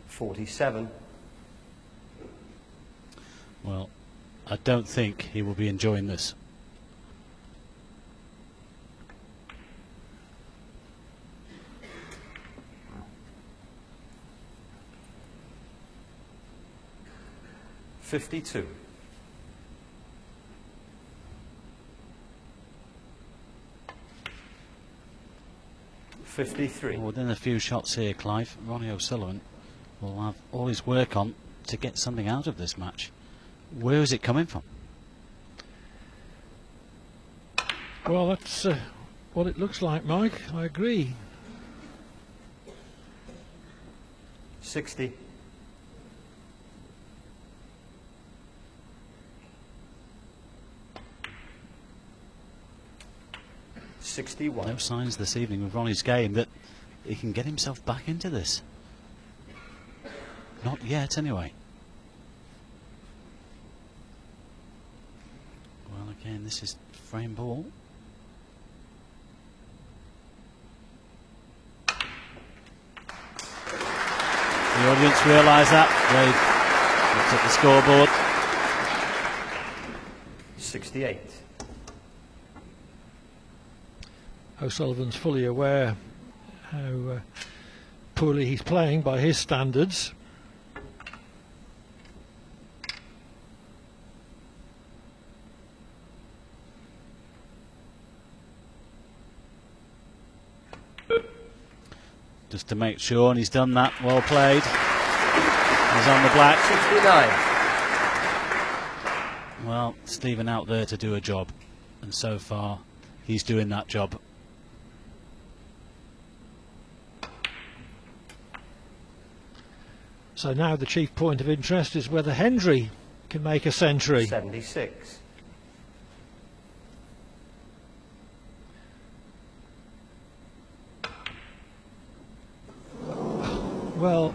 $47. Well, I don't think he will be enjoying this. 52. Well, within a few shots here, Clive, Ronnie O'Sullivan will have all his work on to get something out of this match. Where is it coming from? Well, that's what it looks like, Mike. I agree. 60. 61. No signs this evening with Ronnie's game that he can get himself back into this. Not yet, anyway. Well, again, this is frame ball. The audience realise that. They've looked at the scoreboard. 68. O'Sullivan's fully aware how poorly he's playing by his standards. Just to make sure, and he's done that. Well played. He's on the black. 69. Well, Stephen out there to do a job, and so far he's doing that job. So now the chief point of interest is whether Hendry can make a century. 76. Well,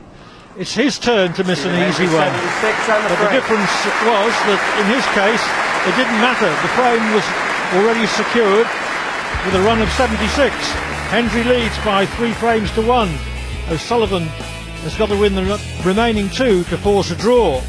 it's his turn to miss an easy one. But the difference was that in his case it didn't matter. The frame was already secured with a run of 76. Hendry leads by 3 frames to 1. O'Sullivan has got to win the remaining 2 to force a draw.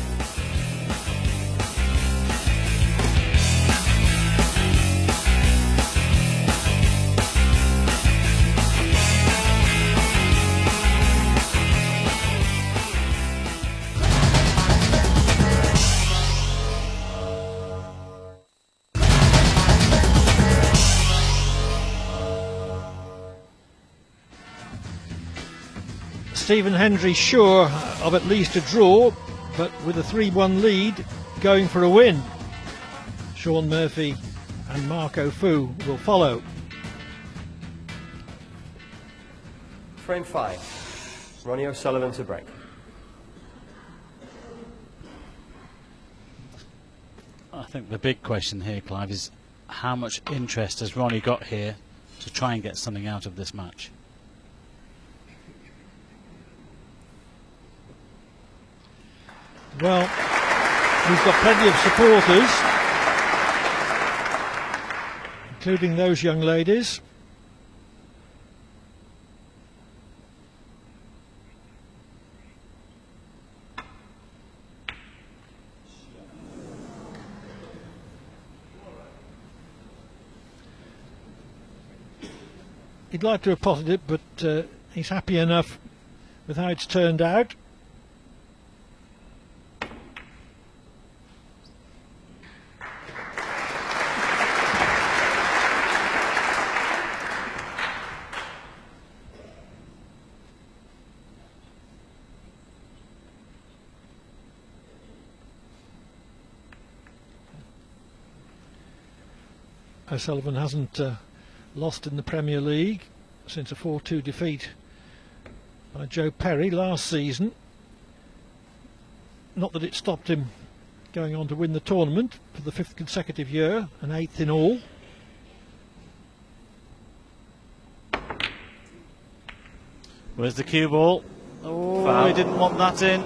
Stephen Hendry sure of at least a draw, but with a 3-1 lead going for a win. Sean Murphy and Marco Fu will follow. Frame 5. Ronnie O'Sullivan to break. I think the big question here, Clive, is how much interest has Ronnie got here to try and get something out of this match? Well, we've got plenty of supporters, including those young ladies. He'd like to have potted it, but he's happy enough with how it's turned out. O'Sullivan hasn't lost in the Premier League since a 4-2 defeat by Joe Perry last season. Not that it stopped him going on to win the tournament for the 5th consecutive year, and 8th in all. Where's the cue ball? Oh, Foul. He didn't want that in.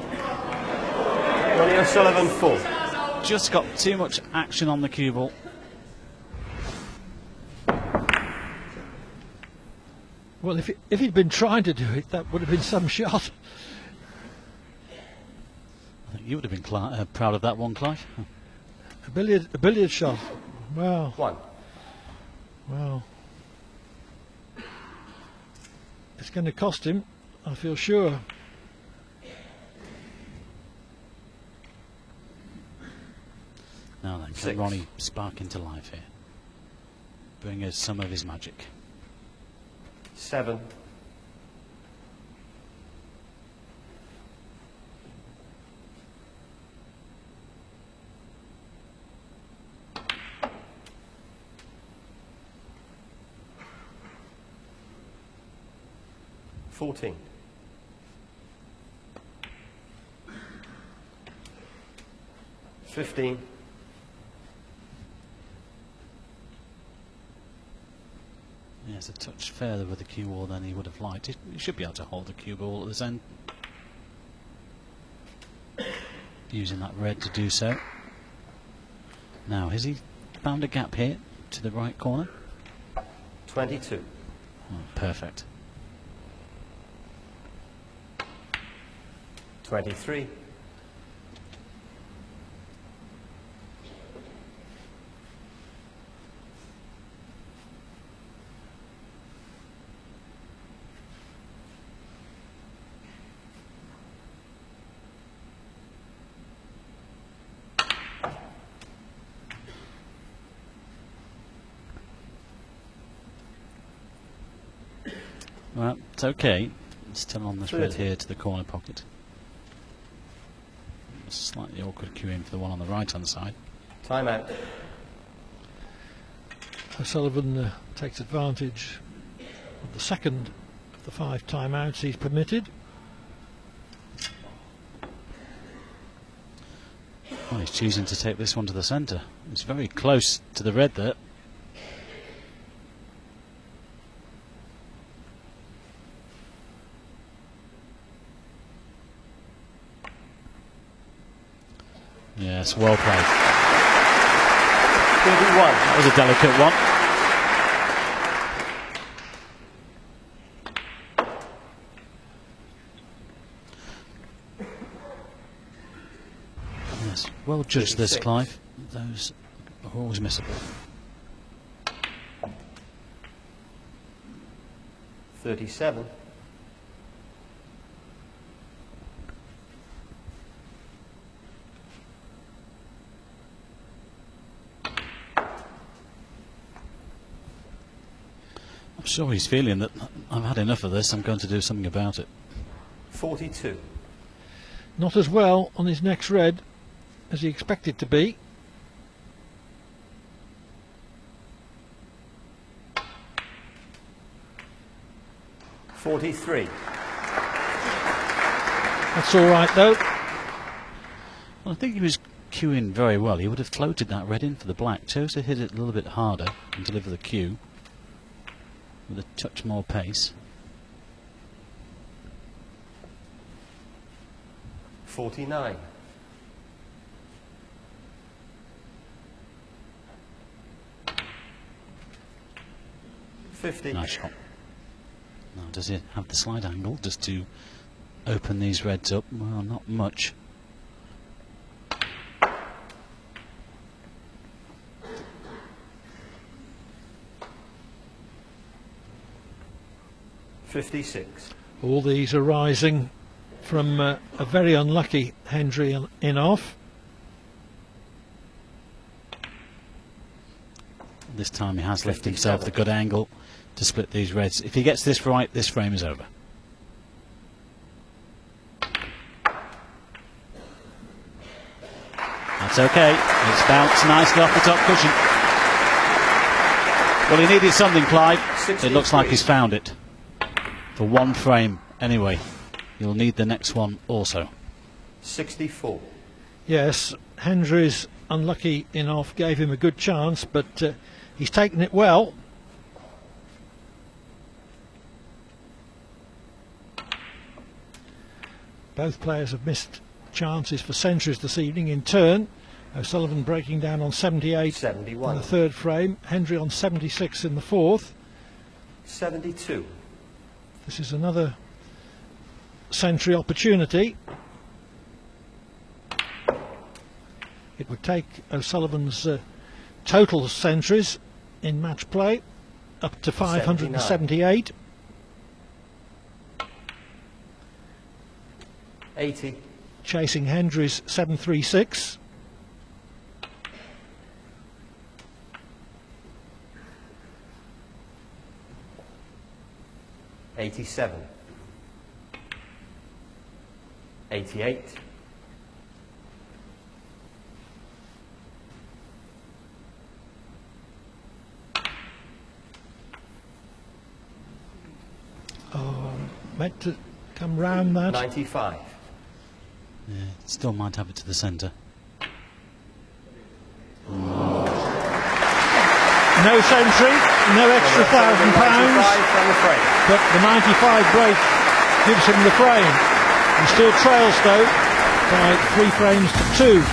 Ronnie O'Sullivan 4. Just got too much action on the cue ball. Well, if he'd been trying to do it, that would have been some shot. I think you would have been proud of that one, Clive. A billiard shot. Wow. 1. Wow. It's going to cost him, I feel sure. Now then, can 6. Ronnie spark into life here? Bring us some of his magic. 7. 14. 15. 'Yes, a touch further with the cue ball than he would have liked. He should be able to hold the cue ball at this end. Using that red to do so. Now, has he found a gap here to the right corner? 22. Oh, perfect. 23. 'Well, it's okay. Still on this red 30. here to the corner pocket. Slightly awkward cue in for the one on the right hand side. Time out. O'Sullivan takes advantage of the second of the 5 timeouts he's permitted. Oh, he's choosing to take this one to the centre. It's very close to the red there. Yes, well played. 31. That was a delicate one. Yes, well judged this, 36. Clive. Those are always missable. 37. 'I'm sure he's feeling that I've had enough of this, I'm going to do something about it. 42. Not as well on his next red as he expected to be. $43. That's all right though. Well, I think he was cueing very well. He would have floated that red in for the black. Chose to hit it a little bit harder and deliver the cue with a touch more pace. 49. 50. Nice shot. Now, does it have the slide angle just to open these reds up? Well, not much. $56. All these arising from a very unlucky Hendry in off. This time he has left himself the good angle to split these reds. If he gets this right, this frame is over. That's okay. It's bounced nicely off the top cushion. Well, he needed something, Clive. 63. It looks like he's found it. For one frame, anyway. You'll need the next one also. 64. Yes, Hendry's unlucky in off gave him a good chance, but he's taken it well. Both players have missed chances for centuries this evening in turn. O'Sullivan breaking down on 78 71. in the third frame, Hendry on 76 in the fourth. 72. This is another century opportunity. It would take O'Sullivan's total centuries in match play up to 578. 80. Chasing Hendry's 736. 87, 88, meant to come round that. 95. Yeah, still might have it to the centre. No century, no extra £1,000, from the frame. but the 95 break gives him the frame. He still trails though by 3 frames to 2.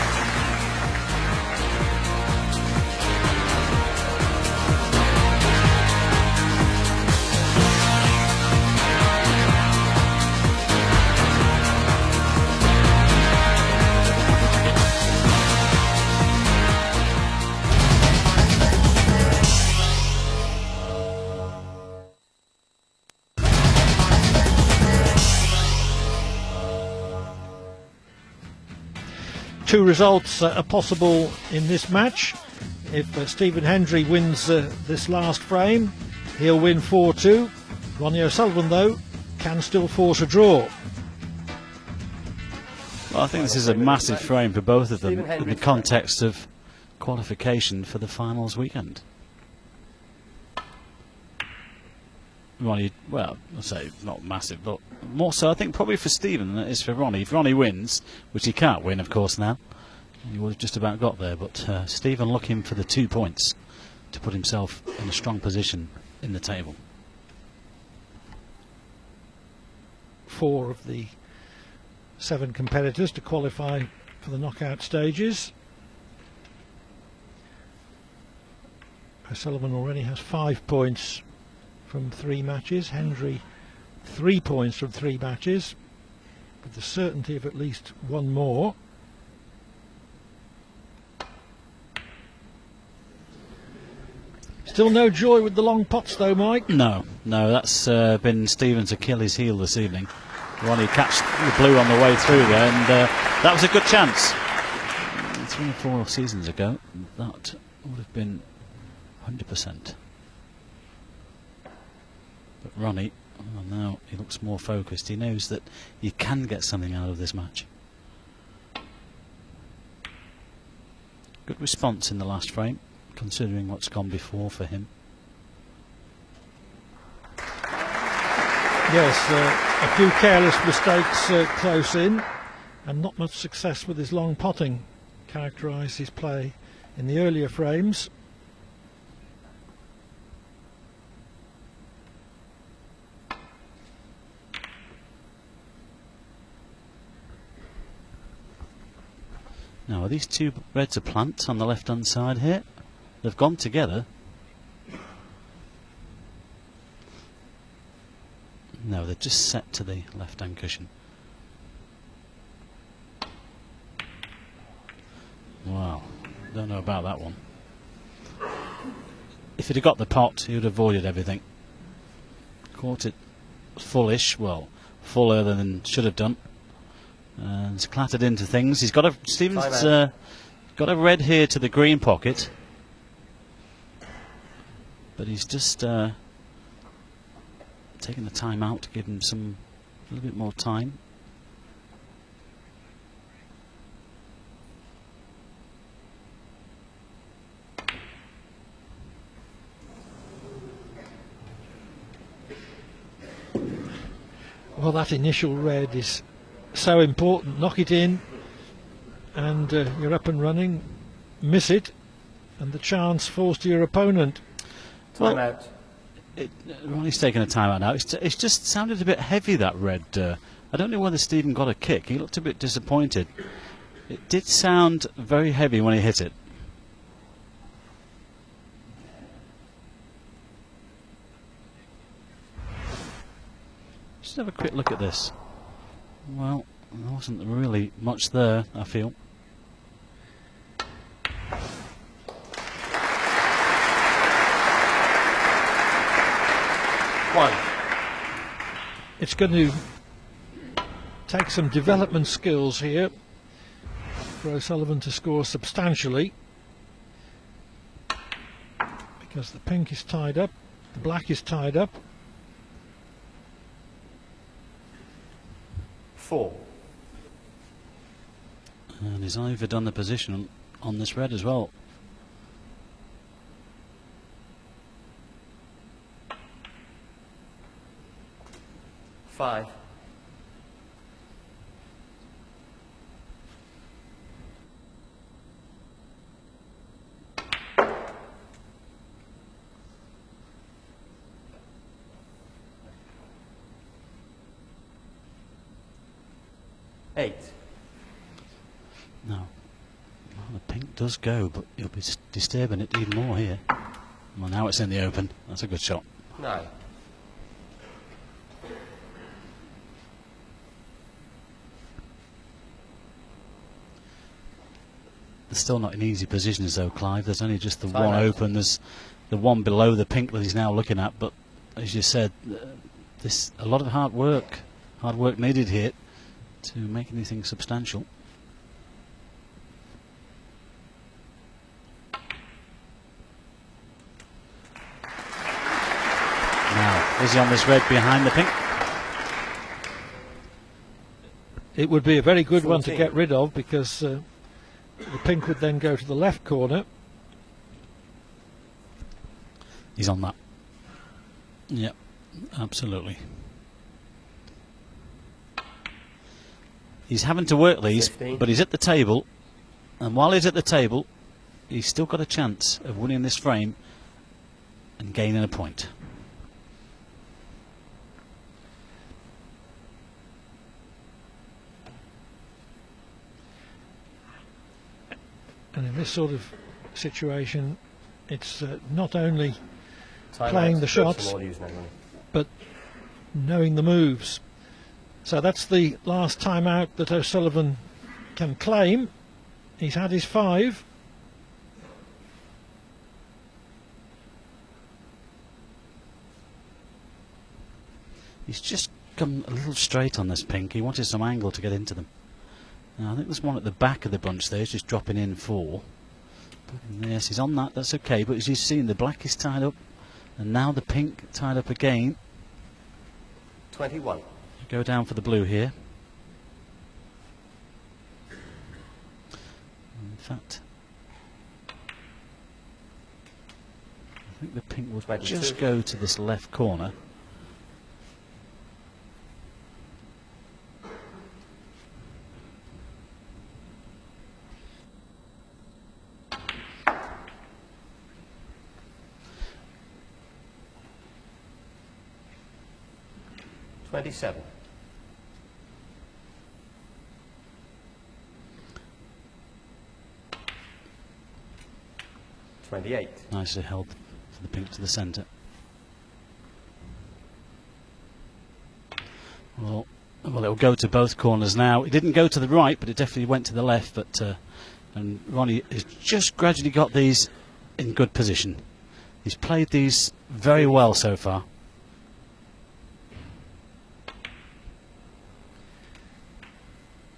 Two results are possible in this match. If Stephen Hendry wins this last frame, he'll win 4-2. Ronnie O'Sullivan, though, can still force a draw. Well, I think this is a massive frame for both of them in the context of qualification for the finals weekend. Ronnie, well, I'll say not massive, but more so I think probably for Stephen than it is for Ronnie. If Ronnie wins, which he can't win, of course, now, he would have just about got there, but Stephen looking for the 2 points to put himself in a strong position in the table. 4 of the 7 competitors to qualify for the knockout stages. O'Sullivan already has 5 points from 3 matches. Hendry 3 points from 3 matches, with the certainty of at least 1 more. Still no joy with the long pots though, Mike. No, that's been Stephen's Achilles heel this evening. Ronnie catched the blue on the way through there, and that was a good chance. 3 or 4 seasons ago, that would have been 100%. But Ronnie, well, now he looks more focused. He knows that he can get something out of this match. Good response in the last frame, considering what's gone before for him. Yes, a few careless mistakes close in, and not much success with his long potting characterised his play in the earlier frames. Now, are these 2 reds a plant on the left-hand side here? They've gone together. No, they're just set to the left-hand cushion. Wow, don't know about that one. If he'd have got the pot, he would have avoided everything. Caught it fullish, well, fuller than should have done. And it's clattered into things. He's got a Stephen's got a red here to the green pocket, but he's just taking the time out to give him a little bit more time. Well, that initial red is so important. Knock it in and you're up and running. Miss it and the chance falls to your opponent. Time out. Ronnie's taking a time out now. It's just sounded a bit heavy, that red. I don't know whether Stephen got a kick. He looked a bit disappointed. It did sound very heavy when he hit it. Just have a quick look at this. Well, there wasn't really much there, I feel. It's going to take some development skills here for O'Sullivan to score substantially, because the pink is tied up, the black is tied up. 4. And he's overdone the position on this red as well. 5. Eight. No. Well, the pink does go, but he'll be disturbing it even more here. Well, now it's in the open. That's a good shot. 9. They're still not in easy positions though, Clive. There's only just the Time one out. open. There's the one below the pink that he's now looking at. But as you said, this a lot of hard work needed here to make anything substantial. Now, is he on this red behind the pink? It would be a very good one to 14. get rid of, because the pink would then go to the left corner. He's on that. Yep, absolutely. He's having to work these, 15. but he's at the table, and while he's at the table, he's still got a chance of winning this frame and gaining a point. And in this sort of situation, it's not only Time playing out. the Good, shots, some more use now, Ronnie. but knowing the moves. So that's the last time out that O'Sullivan can claim. He's had his 5. He's just come a little straight on this pink. He wanted some angle to get into them. Now, I think there's one at the back of the bunch there. He's just dropping in 4. Yes, he's on that. That's okay. But as you've seen, the black is tied up, and now the pink tied up again. 21. Go down for the blue here. In fact, I think the pink will 22. just go to this left corner. $27. $28. Nicely held for the pink to the centre. Well, it'll go to both corners now. It didn't go to the right, but it definitely went to the left. But and Ronnie has just gradually got these in good position. He's played these very well so far.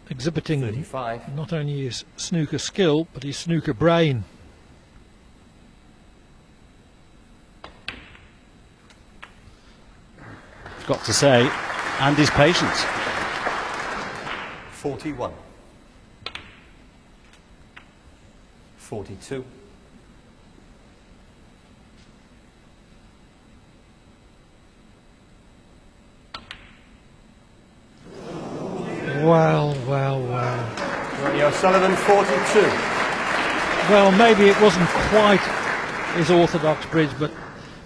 Exhibiting 35. not only his snooker skill, but his snooker brain. Got to say, and his patience. 41. 42. Well. Ronnie O'Sullivan, 42. Well, maybe it wasn't quite his orthodox bridge, but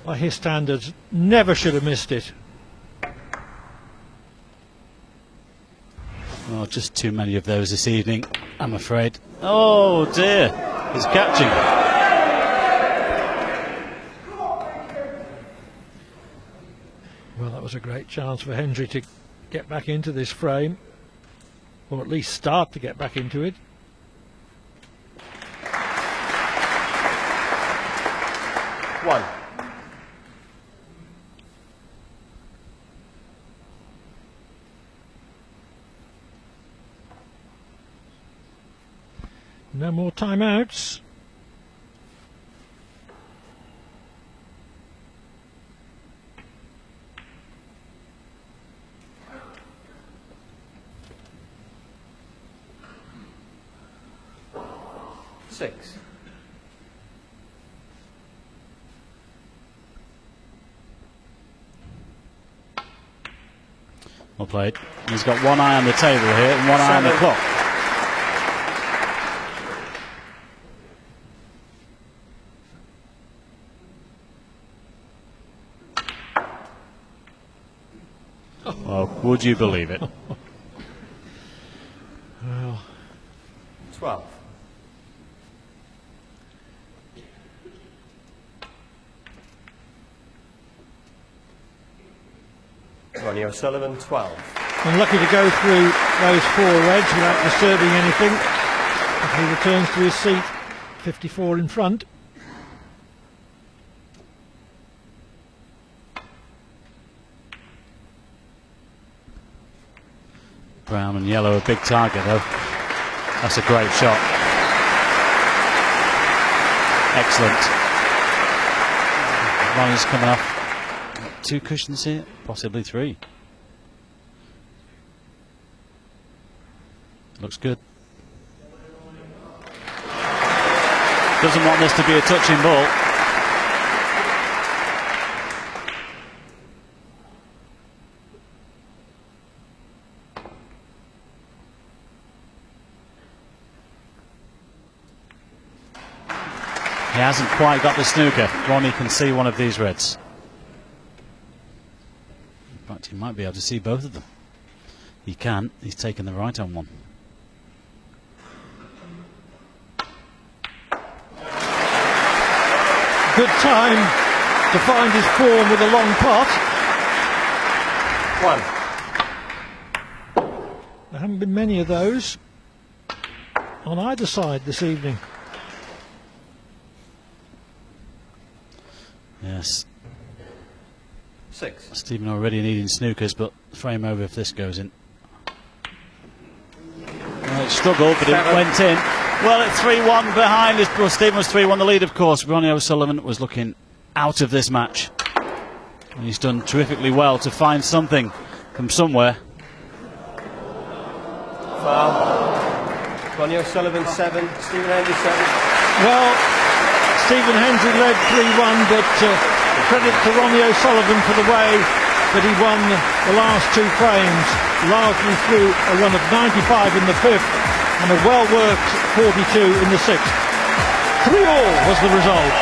by his standards, never should have missed it. Oh, just too many of those this evening, I'm afraid. Oh dear, he's catching. Well, that was a great chance for Hendry to get back into this frame, or at least start to get back into it. One. No more timeouts. 6. Well played. He's got one eye on the table here and one eye on the clock. Well, would you believe it? 12. Ronnie O'Sullivan, 12. Unlucky to go through those 4 reds without disturbing anything. If he returns to his seat, 54 in front. Brown and yellow, a big target though. That's a great shot. Excellent. Ronnie's coming off 2 cushions here, possibly 3. Looks good. Doesn't want this to be a touching ball. He hasn't quite got the snooker. Ronnie can see one of these reds. In fact, he might be able to see both of them. He can. He's taken the right on one. Good time to find his form with a long pot. 1. There haven't been many of those on either side this evening. Yes. 6. Stephen already needing snookers, but frame over if this goes in. Well, it struggled, but it went in. Well, at 3-1 behind, well, Stephen was 3-1 the lead, of course. Ronnie O'Sullivan was looking out of this match. And he's done terrifically well to find something from somewhere. Foul. Ronnie O'Sullivan, 7. Stephen Hendry, 7. Well, Stephen Hendry led 3-1, but credit to Ronnie O'Sullivan for the way that he won the last 2 frames, largely through a run of 95 in the 5th and a well-worked 42 in the 6th. 3-all was the result.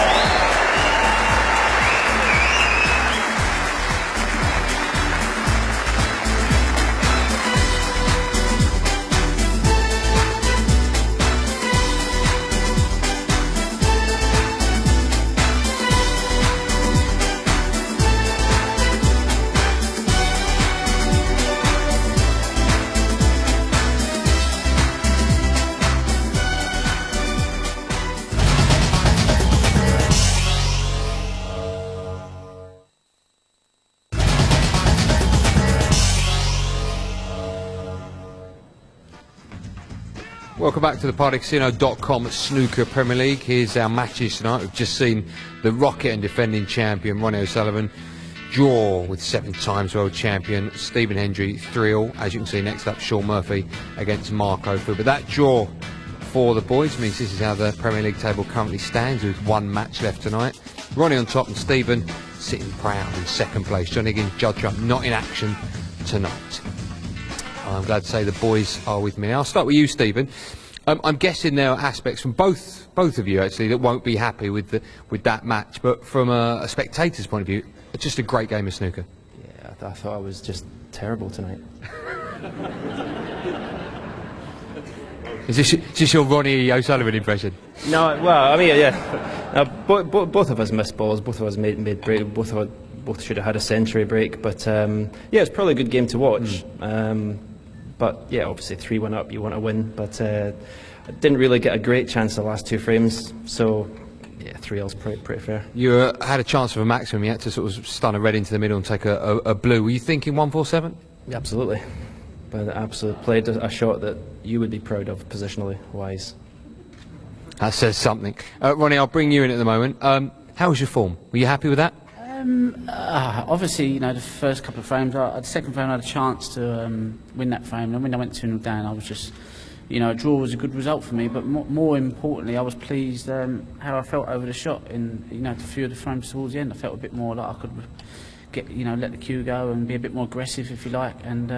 Welcome back to the partycasino.com Snooker Premier League. Here's our matches tonight. We've just seen the Rocket and defending champion Ronnie O'Sullivan draw with 7 times world champion Stephen Hendry 3-all. As you can see, next up Sean Murphy against Mark Ophir. But that draw for the boys means this is how the Premier League table currently stands, with 1 match left tonight. Ronnie on top and Stephen sitting proud in 2nd place. John Higgins, Judd Trump not in action tonight. I'm glad to say the boys are with me. I'll start with you, Stephen. I'm guessing there are aspects from both of you actually that won't be happy with that match, but from a spectator's point of view, it's just a great game of snooker. Yeah, I thought I was just terrible tonight. Is this your Ronnie O'Sullivan impression? No, well, I mean, yeah. Both of us missed balls. Both of us made break. Both should have had a century break. But yeah, it's probably a good game to watch. But yeah, obviously 3-1 up, you want to win. But I didn't really get a great chance the last 2 frames. So yeah, 3-all's pretty fair. You had a chance of a maximum. You had to sort of stun a red into the middle and take a blue. Were you thinking 1-4-7? Yeah, absolutely. But absolutely played a shot that you would be proud of positionally wise. That says something. Ronnie, I'll bring you in at the moment. How was your form? Were you happy with that? Obviously, you know, the first couple of frames, the second frame I had a chance to win that frame, and when I went 2-0 down, I was just you know, a draw was a good result for me. But more importantly, I was pleased how I felt over the shot. In, you know, a few of the frames towards the end, I felt a bit more like I could get, you know, let the cue go and be a bit more aggressive, if you like. And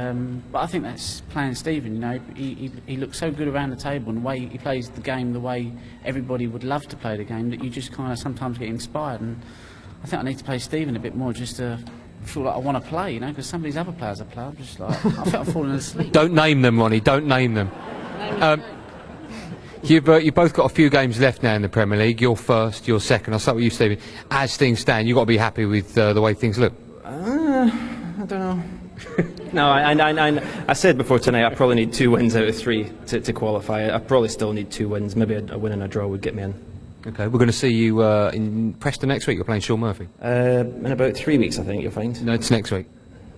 but I think that's playing Stephen. You know, he looks so good around the table, and the way he plays the game, the way everybody would love to play the game, that you just kind of sometimes get inspired. And I think I need to play Stephen a bit more, just to feel like I want to play, you know, because some of these other players I play, I'm just like, I think I'm falling asleep. Don't name them, Ronnie, don't name them. You've both got a few games left now in the Premier League. You're first, you're second. I'll start with you, Stephen. As things stand, you've got to be happy with the way things look. I don't know. No, I said before tonight I probably need 2 wins out of 3 to qualify. I probably still need 2 wins. Maybe a win and a draw would get me in. Okay, we're going to see you in Preston next week. You're playing Sean Murphy. In about 3 weeks, I think you'll find. No, it's next week.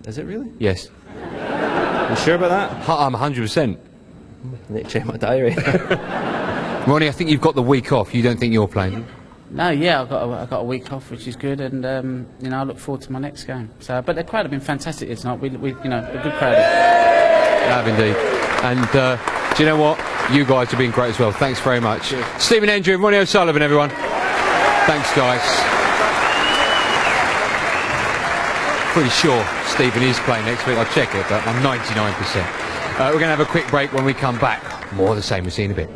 Is it really? Yes. You sure about that? I'm 100%. I need to check my diary. Ronnie, I think you've got the week off. You don't think you're playing? No, yeah, I've got a week off, which is good, and you know, I look forward to my next game. So, but the crowd have been fantastic tonight. We you know, a good crowd. Have indeed. And do you know what? You guys have been great as well. Thanks very much. Cheers. Stephen Hendry and Ronnie O'Sullivan, everyone. Thanks, guys. Pretty sure Stephen is playing next week. I'll check it, but I'm 99%. We're going to have a quick break. When we come back, more of the same. We'll see you in a bit.